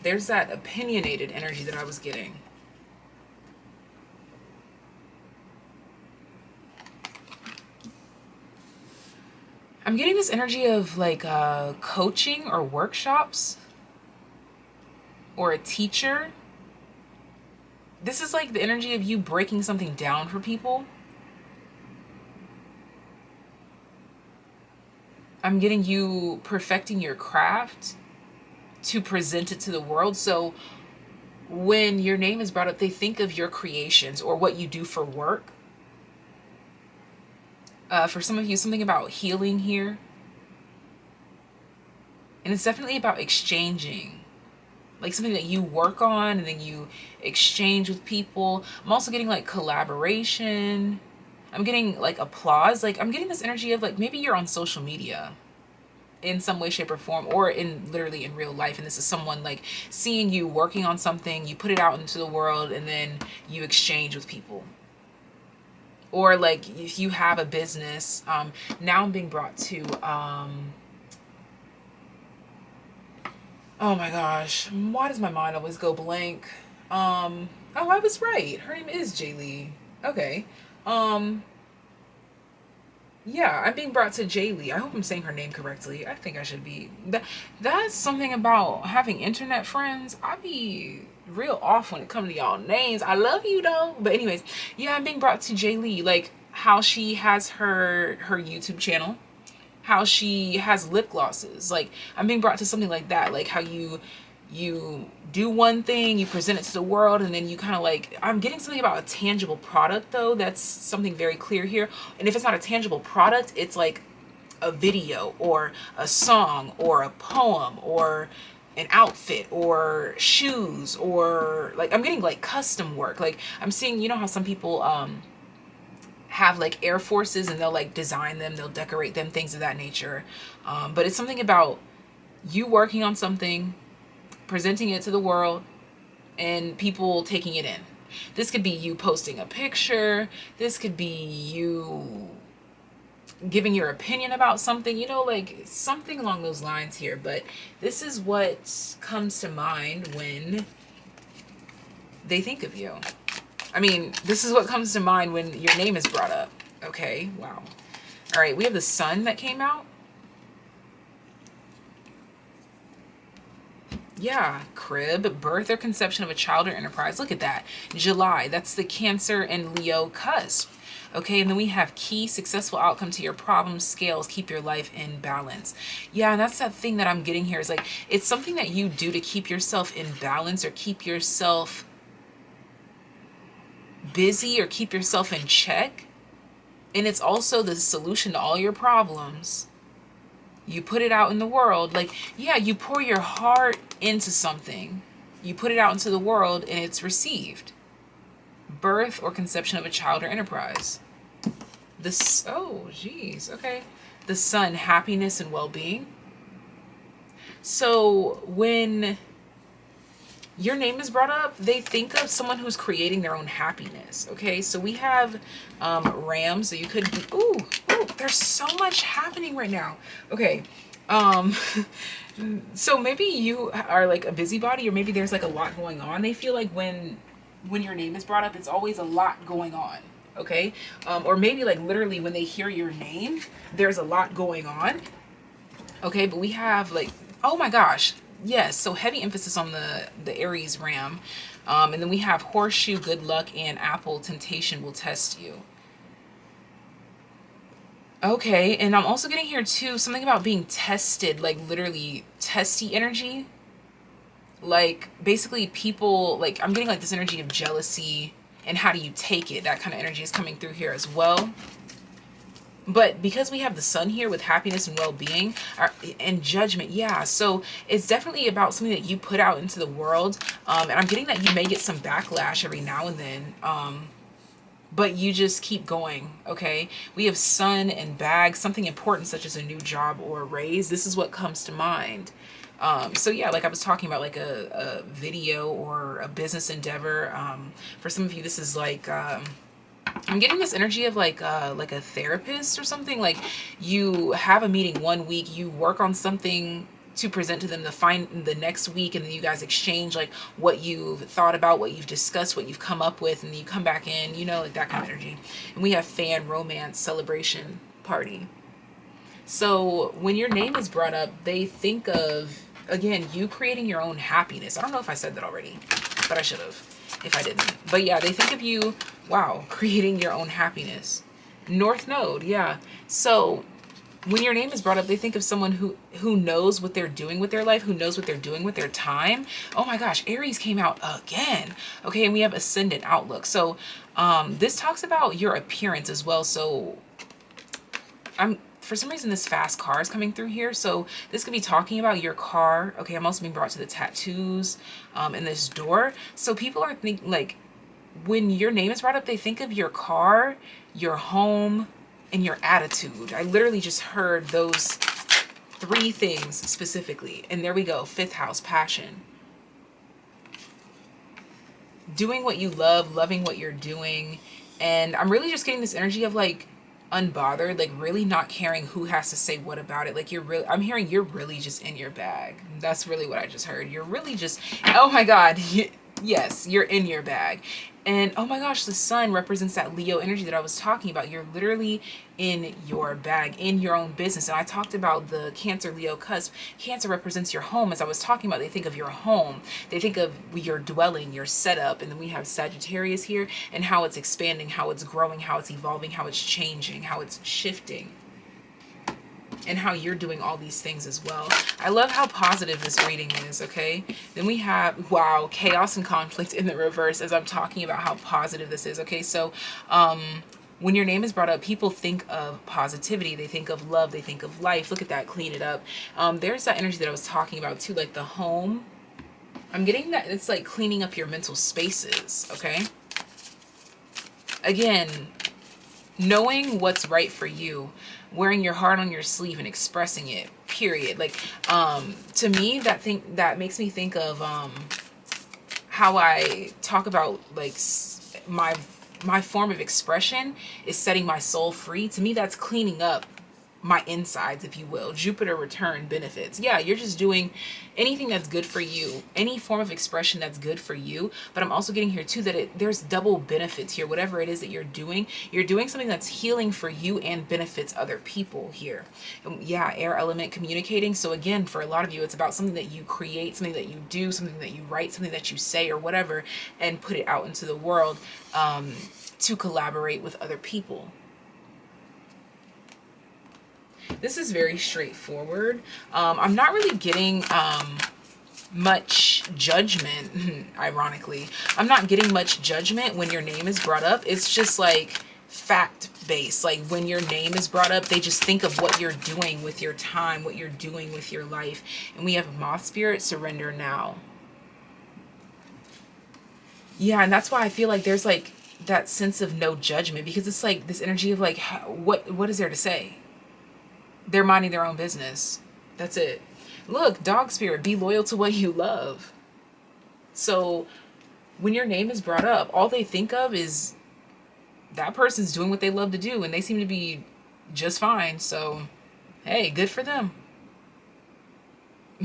There's that opinionated energy that I was getting. I'm getting this energy of like coaching or workshops or a teacher. This is like the energy of you breaking something down for people. I'm getting you perfecting your craft to present it to the world. So when your name is brought up, they think of your creations or what you do for work. For some of you, something about healing here. And it's definitely about exchanging. Like something that you work on and then you exchange with people. I'm also getting like collaboration. I'm getting like applause. Like I'm getting this energy of like maybe you're on social media in some way, shape, or form, or in literally in real life. And this is someone like seeing you working on something, you put it out into the world, and then you exchange with people. Or like if you have a business, now I'm being brought to, oh my gosh, why does my mind always go blank? Oh, I was right. Her name is Jaylee. Okay. Yeah, I'm being brought to Jaylee. I hope I'm saying her name correctly. I think I should be. That's something about having internet friends. I be real off when it comes to y'all names. I love you though. But anyways, yeah, I'm being brought to Jaylee. Like how she has her YouTube channel, how she has lip glosses. Like I'm being brought to something like that. Like how you do one thing, you present it to the world, and then you kind of like, I'm getting something about a tangible product though. That's something very clear here. And if it's not a tangible product, it's like a video or a song or a poem or an outfit or shoes, or like I'm getting like custom work. Like I'm seeing, you know how some people have like Air Forces and they'll like design them, they'll decorate them, things of that nature. But it's something about you working on something, presenting it to the world, and people taking it in. This could be you posting a picture. This could be you giving your opinion about something, you know, like something along those lines here. But this is what comes to mind when they think of you. I mean, this is what comes to mind when your name is brought up. Okay, wow. All right, we have the sun that came out. Yeah, crib, birth or conception of a child or enterprise. Look at that. July, that's the Cancer and Leo cusp. Okay, and then we have key, successful outcome to your problems, scales, keep your life in balance. Yeah, and that's that thing that I'm getting here is like, it's something that you do to keep yourself in balance or keep yourself busy or keep yourself in check. And it's also the solution to all your problems. You put it out in the world. Like, yeah, you pour your heart into something. You put it out into the world and it's received. Birth or conception of a child or enterprise. This, oh, geez, okay. The sun, happiness and well-being. So when your name is brought up, they think of someone who's creating their own happiness. Okay, so we have Ram, so you could be, ooh, there's so much happening right now. Okay, so maybe you are like a busybody, or maybe there's like a lot going on. They feel like when your name is brought up, it's always a lot going on. Okay, or maybe like literally when they hear your name, there's a lot going on. Okay, but we have like, oh my gosh, yes, so heavy emphasis on the Aries Ram. And then we have horseshoe, good luck, and apple, temptation will test you. Okay, and I'm also getting here too something about being tested, like literally testy energy. Like basically people, like I'm getting like this energy of jealousy and how do you take it? That kind of energy is coming through here as well. But because we have the sun here with happiness and well-being and judgment, yeah, so it's definitely about something that you put out into the world. And I'm getting that you may get some backlash every now and then, but you just keep going, okay? We have sun and bag, something important such as a new job or a raise. This is what comes to mind. So yeah, like I was talking about, like a video or a business endeavor. For some of you, this is like, I'm getting this energy of like a therapist or something. Like you have a meeting one week, you work on something to present to them the next week, and then you guys exchange like what you've thought about, what you've discussed, what you've come up with, and then you come back in, you know, like that kind of energy. And we have fan romance celebration party. So when your name is brought up, they think of, again, you creating your own happiness. I don't know if I said that already, but I should have if I didn't. But yeah, they think of you, wow, creating your own happiness. North Node, yeah. So when your name is brought up, they think of someone who knows what they're doing with their life, who knows what they're doing with their time. Oh my gosh, Aries came out again. Okay, and we have ascendant outlook. So this talks about your appearance as well. So for some reason this fast car is coming through here, so this could be talking about your car. Okay, I'm also being brought to the tattoos and this door. So people are thinking, like, when your name is brought up, they think of your car, your home, and your attitude. I literally just heard those three things specifically. And there we go, fifth house, passion. Doing what you love, loving what you're doing. And I'm really just getting this energy of like unbothered, like really not caring who has to say what about it. Like I'm hearing you're really just in your bag. That's really what I just heard. You're really just, oh my God. Yes, you're in your bag. And oh my gosh, the sun represents that Leo energy that I was talking about. You're literally in your bag, in your own business. And I talked about the Cancer Leo cusp. Cancer represents your home. As I was talking about, they think of your home. They think of your dwelling, your setup. And then we have Sagittarius here and how it's expanding, how it's growing, how it's evolving, how it's changing, how it's shifting, and how you're doing all these things as well. I love how positive this reading is, okay? Then we have, wow, chaos and conflict in the reverse as I'm talking about how positive this is, okay? So when your name is brought up, people think of positivity. They think of love. They think of life. Look at that, clean it up. There's that energy that I was talking about too, like the home. I'm getting that it's like cleaning up your mental spaces, okay? Again, knowing what's right for you, wearing your heart on your sleeve and expressing it, period. Like to me, that makes me think of how I talk about like my form of expression is setting my soul free. To me, that's cleaning up my insides, if you will. Jupiter return benefits. Yeah, you're just doing anything that's good for you, any form of expression that's good for you. But I'm also getting here too that there's double benefits here. Whatever it is that you're doing something that's healing for you and benefits other people here. Yeah, air element communicating. So again, for a lot of you, it's about something that you create, something that you do, something that you write, something that you say or whatever, and put it out into the world to collaborate with other people. This is very straightforward. I'm not really getting much judgment, ironically. I'm not getting much judgment when your name is brought up. It's just like fact-based. Like when your name is brought up, they just think of what you're doing with your time, what you're doing with your life. And we have Moth Spirit, surrender now. Yeah, and that's why I feel like there's like that sense of no judgment, because it's like this energy of like, what is there to say? They're minding their own business. That's it. Look, dog spirit, be loyal to what you love. So when your name is brought up, all they think of is that person's doing what they love to do, and they seem to be just fine. So, hey, good for them.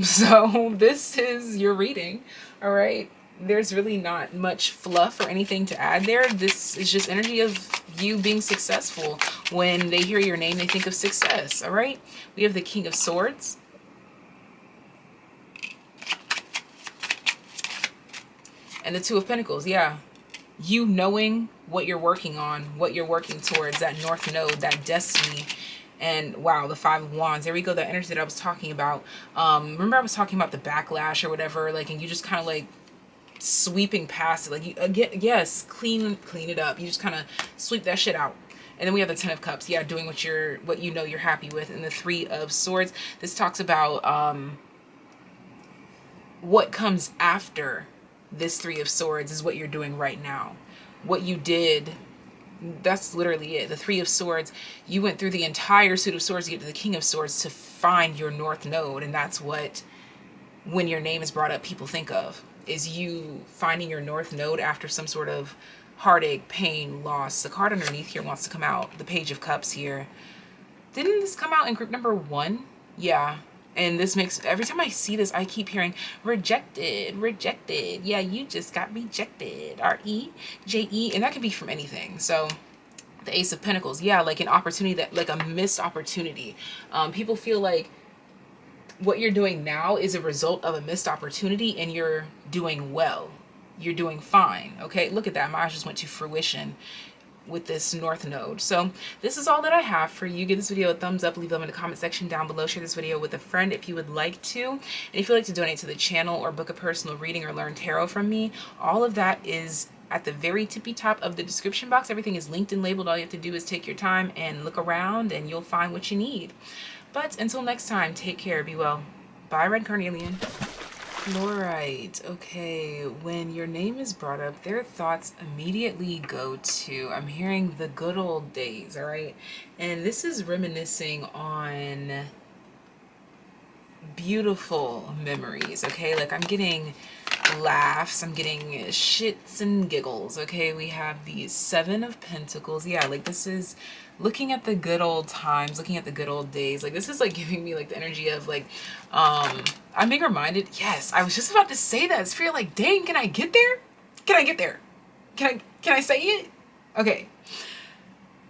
So this is your reading. All right. There's really not much fluff or anything to add there. This is just energy of you being successful. When they hear your name, they think of success. All right. We have the King of Swords. And the Two of Pentacles. Yeah. You knowing what you're working on, what you're working towards, that North Node, that destiny. And wow, the Five of Wands. There we go. That energy that I was talking about. Remember I was talking about the backlash or whatever, like, and you just kind of like sweeping past it, like you again, yes, clean it up. You just kind of sweep that shit out. And then we have the Ten of Cups. Yeah, doing what you know you're happy with. And the Three of Swords. This talks about what comes after this Three of Swords is what you're doing right now. What you did, that's literally it. The Three of Swords, you went through the entire suit of swords to get to the King of Swords to find your North Node, and that's what when your name is brought up, people think of is you finding your north node after some sort of heartache, pain, loss. The card underneath here wants to come out, the Page of Cups here. Didn't this come out in group number 1? Yeah. And this makes, every time I see this, I keep hearing rejected, rejected. Yeah, you just got rejected. R-E-J-E. And that could be from anything. So the Ace of Pentacles. Yeah, like an opportunity that, like a missed opportunity. People feel like what you're doing now is a result of a missed opportunity, and you're doing well. You're doing fine. Okay, look at that. My eyes just went to fruition with this north node. So this is all that I have for you. Give this video a thumbs up, leave them in the comment section down below, share this video with a friend if you would like to, and if you'd like to donate to the channel or book a personal reading or learn tarot from me, all of that is at the very tippy top of the description box. Everything is linked and labeled. All you have to do is take your time and look around, and you'll find what you need. But until next time, take care, be well. Bye, Red Carnelian. Fluorite. Okay, when your name is brought up, their thoughts immediately go to, I'm hearing the good old days, all right? And this is reminiscing on beautiful memories, okay? Like I'm getting laughs, I'm getting shits and giggles, okay? We have the Seven of Pentacles. Yeah, like this is looking at the good old times, looking at the good old days. Like this is like giving me like the energy of like, I'm being reminded, yes, I was just about to say that. It's feeling like, dang, can I get there? Can I get there? Can I say it? Okay.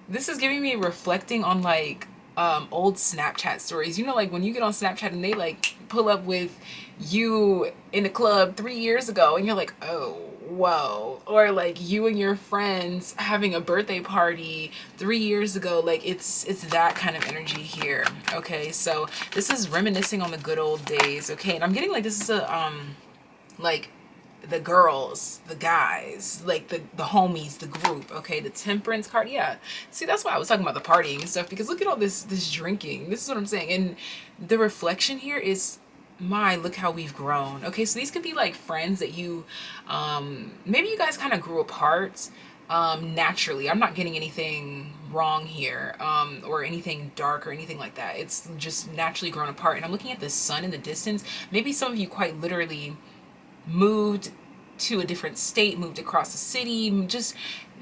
This is giving me reflecting on like old Snapchat stories. You know, like when you get on Snapchat and they like pull up with you in a club 3 years ago and you're like, oh, whoa. Or like you and your friends having a birthday party 3 years ago. Like it's that kind of energy here. Okay, so this is reminiscing on the good old days. Okay, and I'm getting like this is a like the girls, the guys, like the homies, the group, okay, the Temperance card. Yeah, see, that's why I was talking about the partying and stuff, because look at all this drinking. This is what I'm saying. And the reflection here is, my, look how we've grown. Okay, so these could be like friends that you maybe you guys kind of grew apart naturally. I'm not getting anything wrong here or anything dark or anything like that. It's just naturally grown apart. And I'm looking at the sun in the distance. Maybe some of you quite literally moved to a different state, moved across the city, just,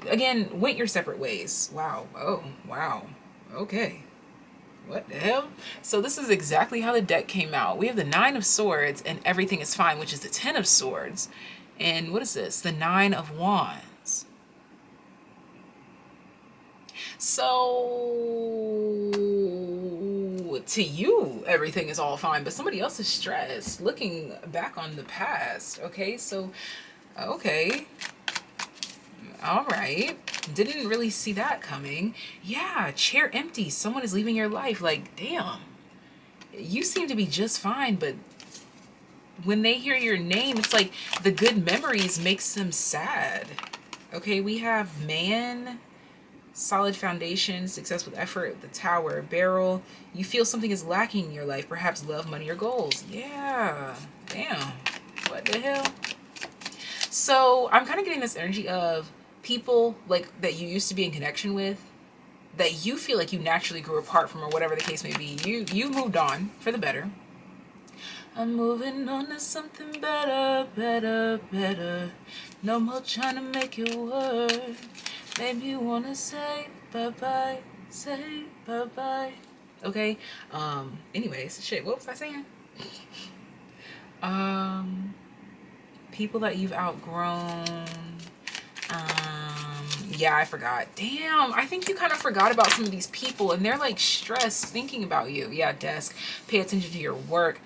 again, went your separate ways. Wow. Oh, wow. Okay. What the hell? So this is exactly how the deck came out. We have the Nine of Swords and everything is fine, which is the Ten of Swords. And what is this? The Nine of Wands. So to you, everything is all fine, but somebody else is stressed, looking back on the past. Okay, so, okay. All right. Didn't really see that coming. Yeah, chair empty. Someone is leaving your life. Like, damn. You seem to be just fine, but when they hear your name, it's like the good memories makes them sad. Okay, we have man, solid foundation, success with effort, the Tower, barrel. You feel something is lacking in your life, perhaps love, money, or goals. Yeah, damn, what the hell? So I'm kind of getting this energy of people like that you used to be in connection with, that you feel like you naturally grew apart from, or whatever the case may be. You moved on for the better. I'm moving on to something better, better, better. No more trying to make it work. Maybe you wanna say bye-bye, say bye-bye. Okay, anyways, shit, what was I saying? People that you've outgrown. Yeah, I forgot. Damn, I think you kind of forgot about some of these people and they're like stressed thinking about you. Yeah, desk, pay attention to your work.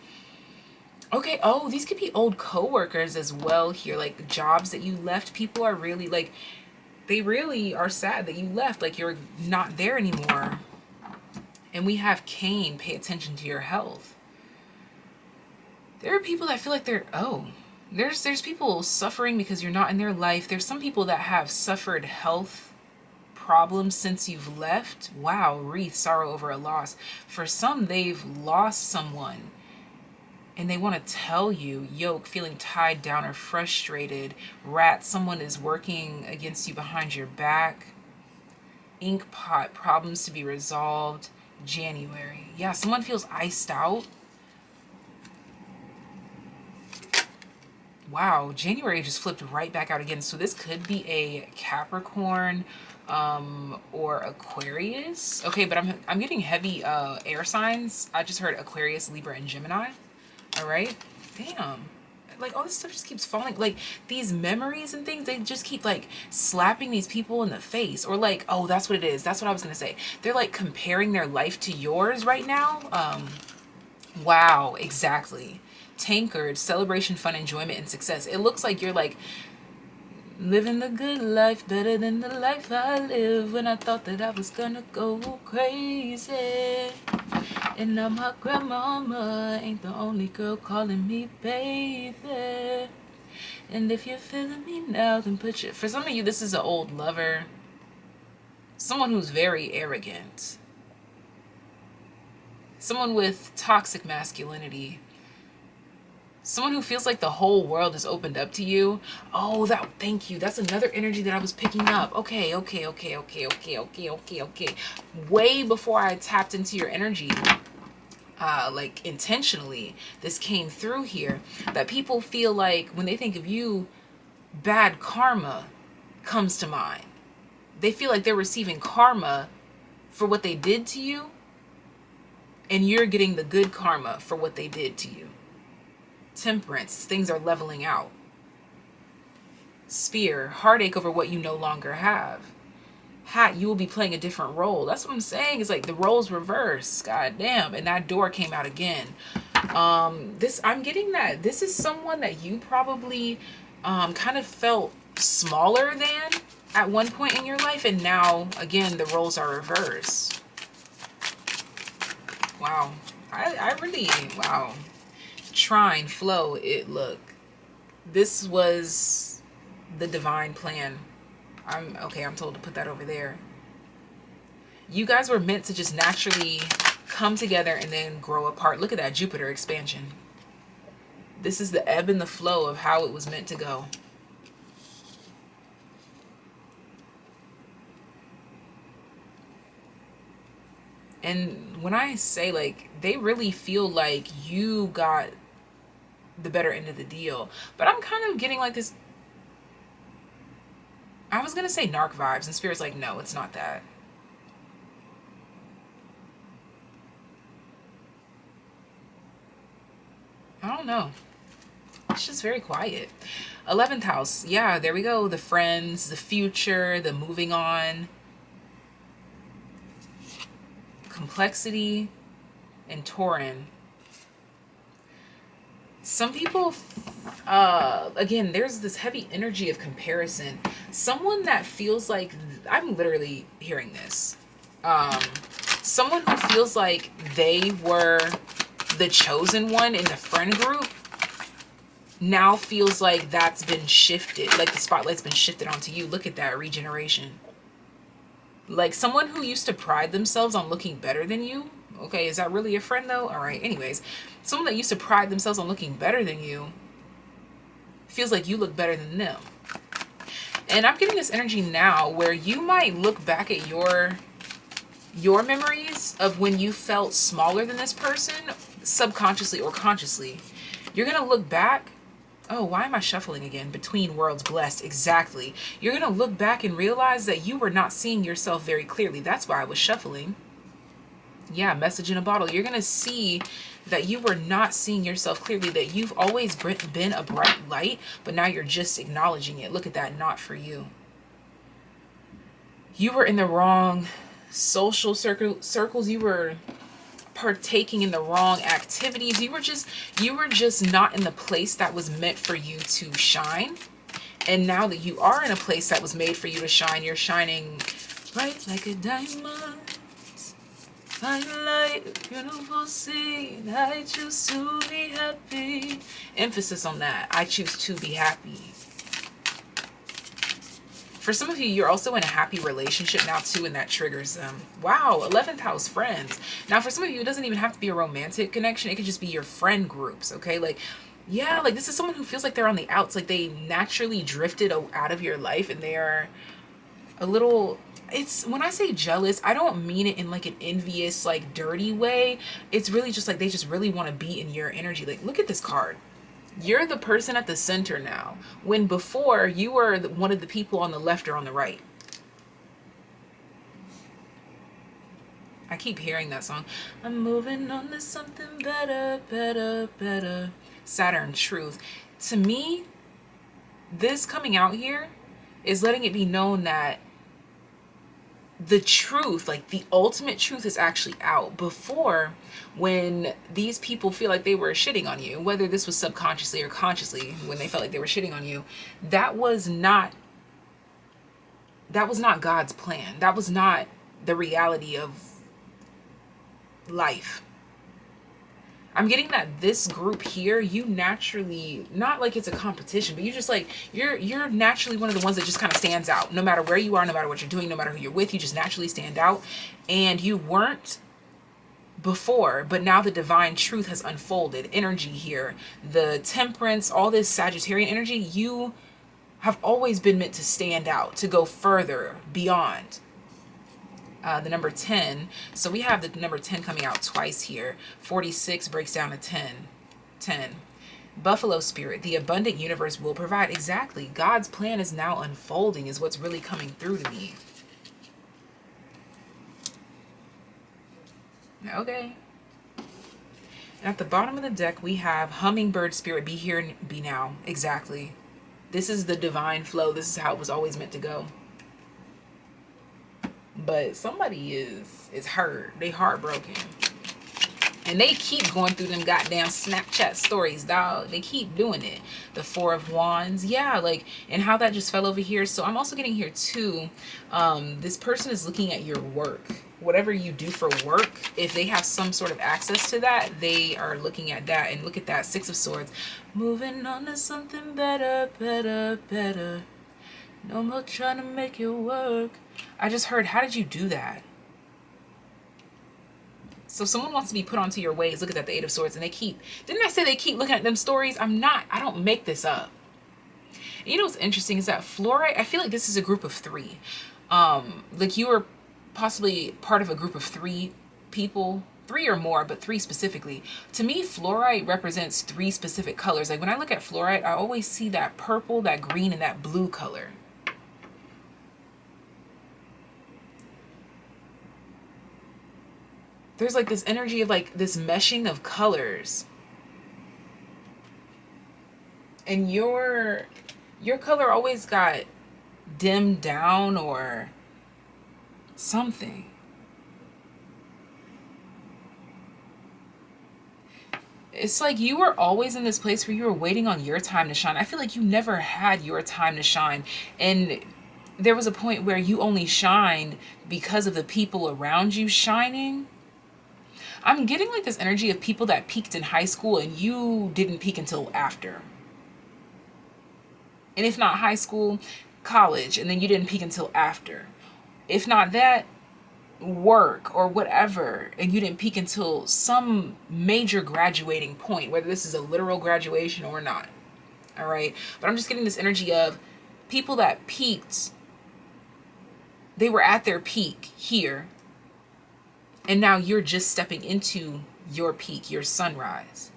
Okay, oh, these could be old coworkers as well here, like jobs that you left. People are really like, they really are sad that you left, like you're not there anymore. And we have Cain, pay attention to your health. There are people that feel like they're, oh, there's people suffering because you're not in their life. There's some people that have suffered health problems since you've left. Wow, wreath, sorrow over a loss. For some, they've lost someone and they want to tell you. Yoke, feeling tied down or frustrated. Rat, someone is working against you behind your back. Ink pot, problems to be resolved. January, yeah, someone feels iced out. Wow, January just flipped right back out again. So this could be a Capricorn or Aquarius. Okay, but I'm getting heavy air signs. I just heard Aquarius, Libra, and Gemini. All right. Damn. Like all this stuff just keeps falling. Like these memories and things, they just keep like slapping these people in the face. Or like, oh, that's what it is. That's what I was gonna say. They're like comparing their life to yours right now. Wow, exactly. Tankard, celebration, fun, enjoyment, and success. It looks like you're like living the good life better than the life I live when I thought that I was gonna go crazy. And now my grandmama ain't the only girl calling me baby. And if you're feeling me now, then put your... For some of you, this is an old lover. Someone who's very arrogant. Someone with toxic masculinity. Someone who feels like the whole world is opened up to you. Oh, thank you. That's another energy that I was picking up. Okay. Way before I tapped into your energy, like intentionally, this came through here. That people feel like when they think of you, bad karma comes to mind. They feel like they're receiving karma for what they did to you, and you're getting the good karma for what they did to you. Temperance, things are leveling out. Spear, heartache over what you no longer have. Hat, you will be playing a different role. That's what I'm saying. It's like the roles reverse. God damn. And that door came out again. I'm getting that this is someone that you probably kind of felt smaller than at one point in your life, and now again the roles are reversed. Wow. I really, wow. Trine, flow, look. This was the divine plan. I'm told to put that over there. You guys were meant to just naturally come together and then grow apart. Look at that, Jupiter expansion. This is the ebb and the flow of how it was meant to go. And when I say, like, they really feel like you got the better end of the deal. But I'm kind of getting like this... I was going to say narc vibes, and Spirit's like, no, it's not that. I don't know. It's just very quiet. 11th house. Yeah, there we go. The friends, the future, the moving on. Complexity and Taurin. Some people, again, there's this heavy energy of comparison. Someone that feels like, I'm literally hearing this. Someone who feels like they were the chosen one in the friend group now feels like that's been shifted. Like the spotlight's been shifted onto you. Look at that regeneration. Like someone who used to pride themselves on looking better than you. Okay, is that really a friend though? All right, anyways. Someone that used to pride themselves on looking better than you feels like you look better than them. And I'm getting this energy now where you might look back at your memories of when you felt smaller than this person, subconsciously or consciously. You're going to look back. Oh, why am I shuffling again? Between worlds blessed. Exactly. You're going to look back and realize that you were not seeing yourself very clearly. That's why I was shuffling. Yeah, message in a bottle. You're going to see that you were not seeing yourself clearly, that you've always been a bright light, but now you're just acknowledging it. Look at that. Not for you. You were in the wrong social circles. You were partaking in the wrong activities. You were just not in the place that was meant for you to shine. And now that you are in a place that was made for you to shine, you're shining bright like a diamond. Fine light, beautiful scene. I choose to be happy. Emphasis on that. I choose to be happy. For some of you, you're also in a happy relationship now too, and that triggers them. Wow, 11th house friends. Now for some of you, it doesn't even have to be a romantic connection. It could just be your friend groups, okay? Like, yeah, like this is someone who feels like they're on the outs, like they naturally drifted out of your life and they are a little... It's, when I say jealous, I don't mean it in like an envious, like dirty way. It's really just like they just really want to be in your energy. Like, look at this card. You're the person at the center now, when before you were one of the people on the left or on the right. I keep hearing that song. I'm moving on to something better, better, better. Saturn, truth. To me, this coming out here is letting it be known that the truth, like the ultimate truth, is actually out. Before, when these people feel like they were shitting on you, whether this was subconsciously or consciously, when they felt like they were shitting on you, that was not God's plan. That was not the reality of life. I'm getting that this group here, you naturally, not like it's a competition, but you just like, you're naturally one of the ones that just kind of stands out. No matter where you are, no matter what you're doing, no matter who you're with, you just naturally stand out. And you weren't before, but now the divine truth has unfolded. Energy here, the temperance, all this Sagittarian energy, you have always been meant to stand out, to go further, beyond. The number 10. So we have the number 10 coming out twice here. 46 breaks down to 10. 10. Buffalo spirit. The abundant universe will provide. Exactly. God's plan is now unfolding is what's really coming through to me. Okay. And at the bottom of the deck, we have hummingbird spirit. Be here and be now. Exactly. This is the divine flow. This is how it was always meant to go. But somebody is hurt. They heartbroken. And they keep going through them goddamn Snapchat stories, dog. They keep doing it. The Four of Wands. Yeah, like, and how that just fell over here. So I'm also getting here too. This person is looking at your work. Whatever you do for work, if they have some sort of access to that, they are looking at that. And look at that, Six of Swords. Moving on to something better, better, better. No more trying to make it work. I just heard, how did you do that? So someone wants to be put onto your ways. Look at that, the Eight of Swords. And they keep, didn't I say they keep looking at them stories? I don't make this up. And you know what's interesting is that fluorite, I feel like this is a group of three. Like you were possibly part of a group of three people. 3 or more, but 3 specifically. To me, fluorite represents 3 specific colors. Like when I look at fluorite, I always see that purple, that green, and that blue color. There's like this energy of like this meshing of colors. And your color always got dimmed down or something. It's like you were always in this place where you were waiting on your time to shine. I feel like you never had your time to shine. And there was a point where you only shined because of the people around you shining. I'm getting like this energy of people that peaked in high school and you didn't peak until after. And if not high school, college, and then you didn't peak until after. If not that, work or whatever, and you didn't peak until some major graduating point, whether this is a literal graduation or not. All right. But I'm just getting this energy of people that peaked. They were at their peak here. And now you're just stepping into your peak, your sunrise.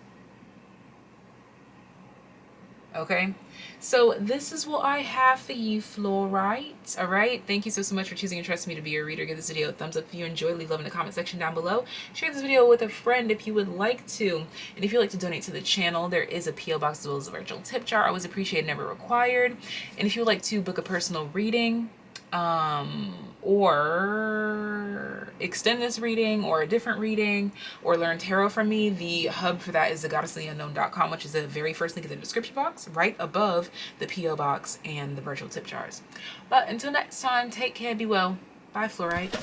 Okay. So this is what I have for you, fluorite. All right. Thank you so much for choosing and trusting me to be your reader. Give this video a thumbs up if you enjoyed. Leave love in the comment section down below. Share this video with a friend if you would like to. And if you'd like to donate to the channel, there is a P.O. box as well as a virtual tip jar. Always appreciated, never required. And if you would like to book a personal reading, or extend this reading or a different reading or learn tarot from me, the hub for that is thegoddessofunknown.com, which is the very first link in the description box right above the P.O. box and the virtual tip jars. But until next time, take care, be well. Bye, fluorite.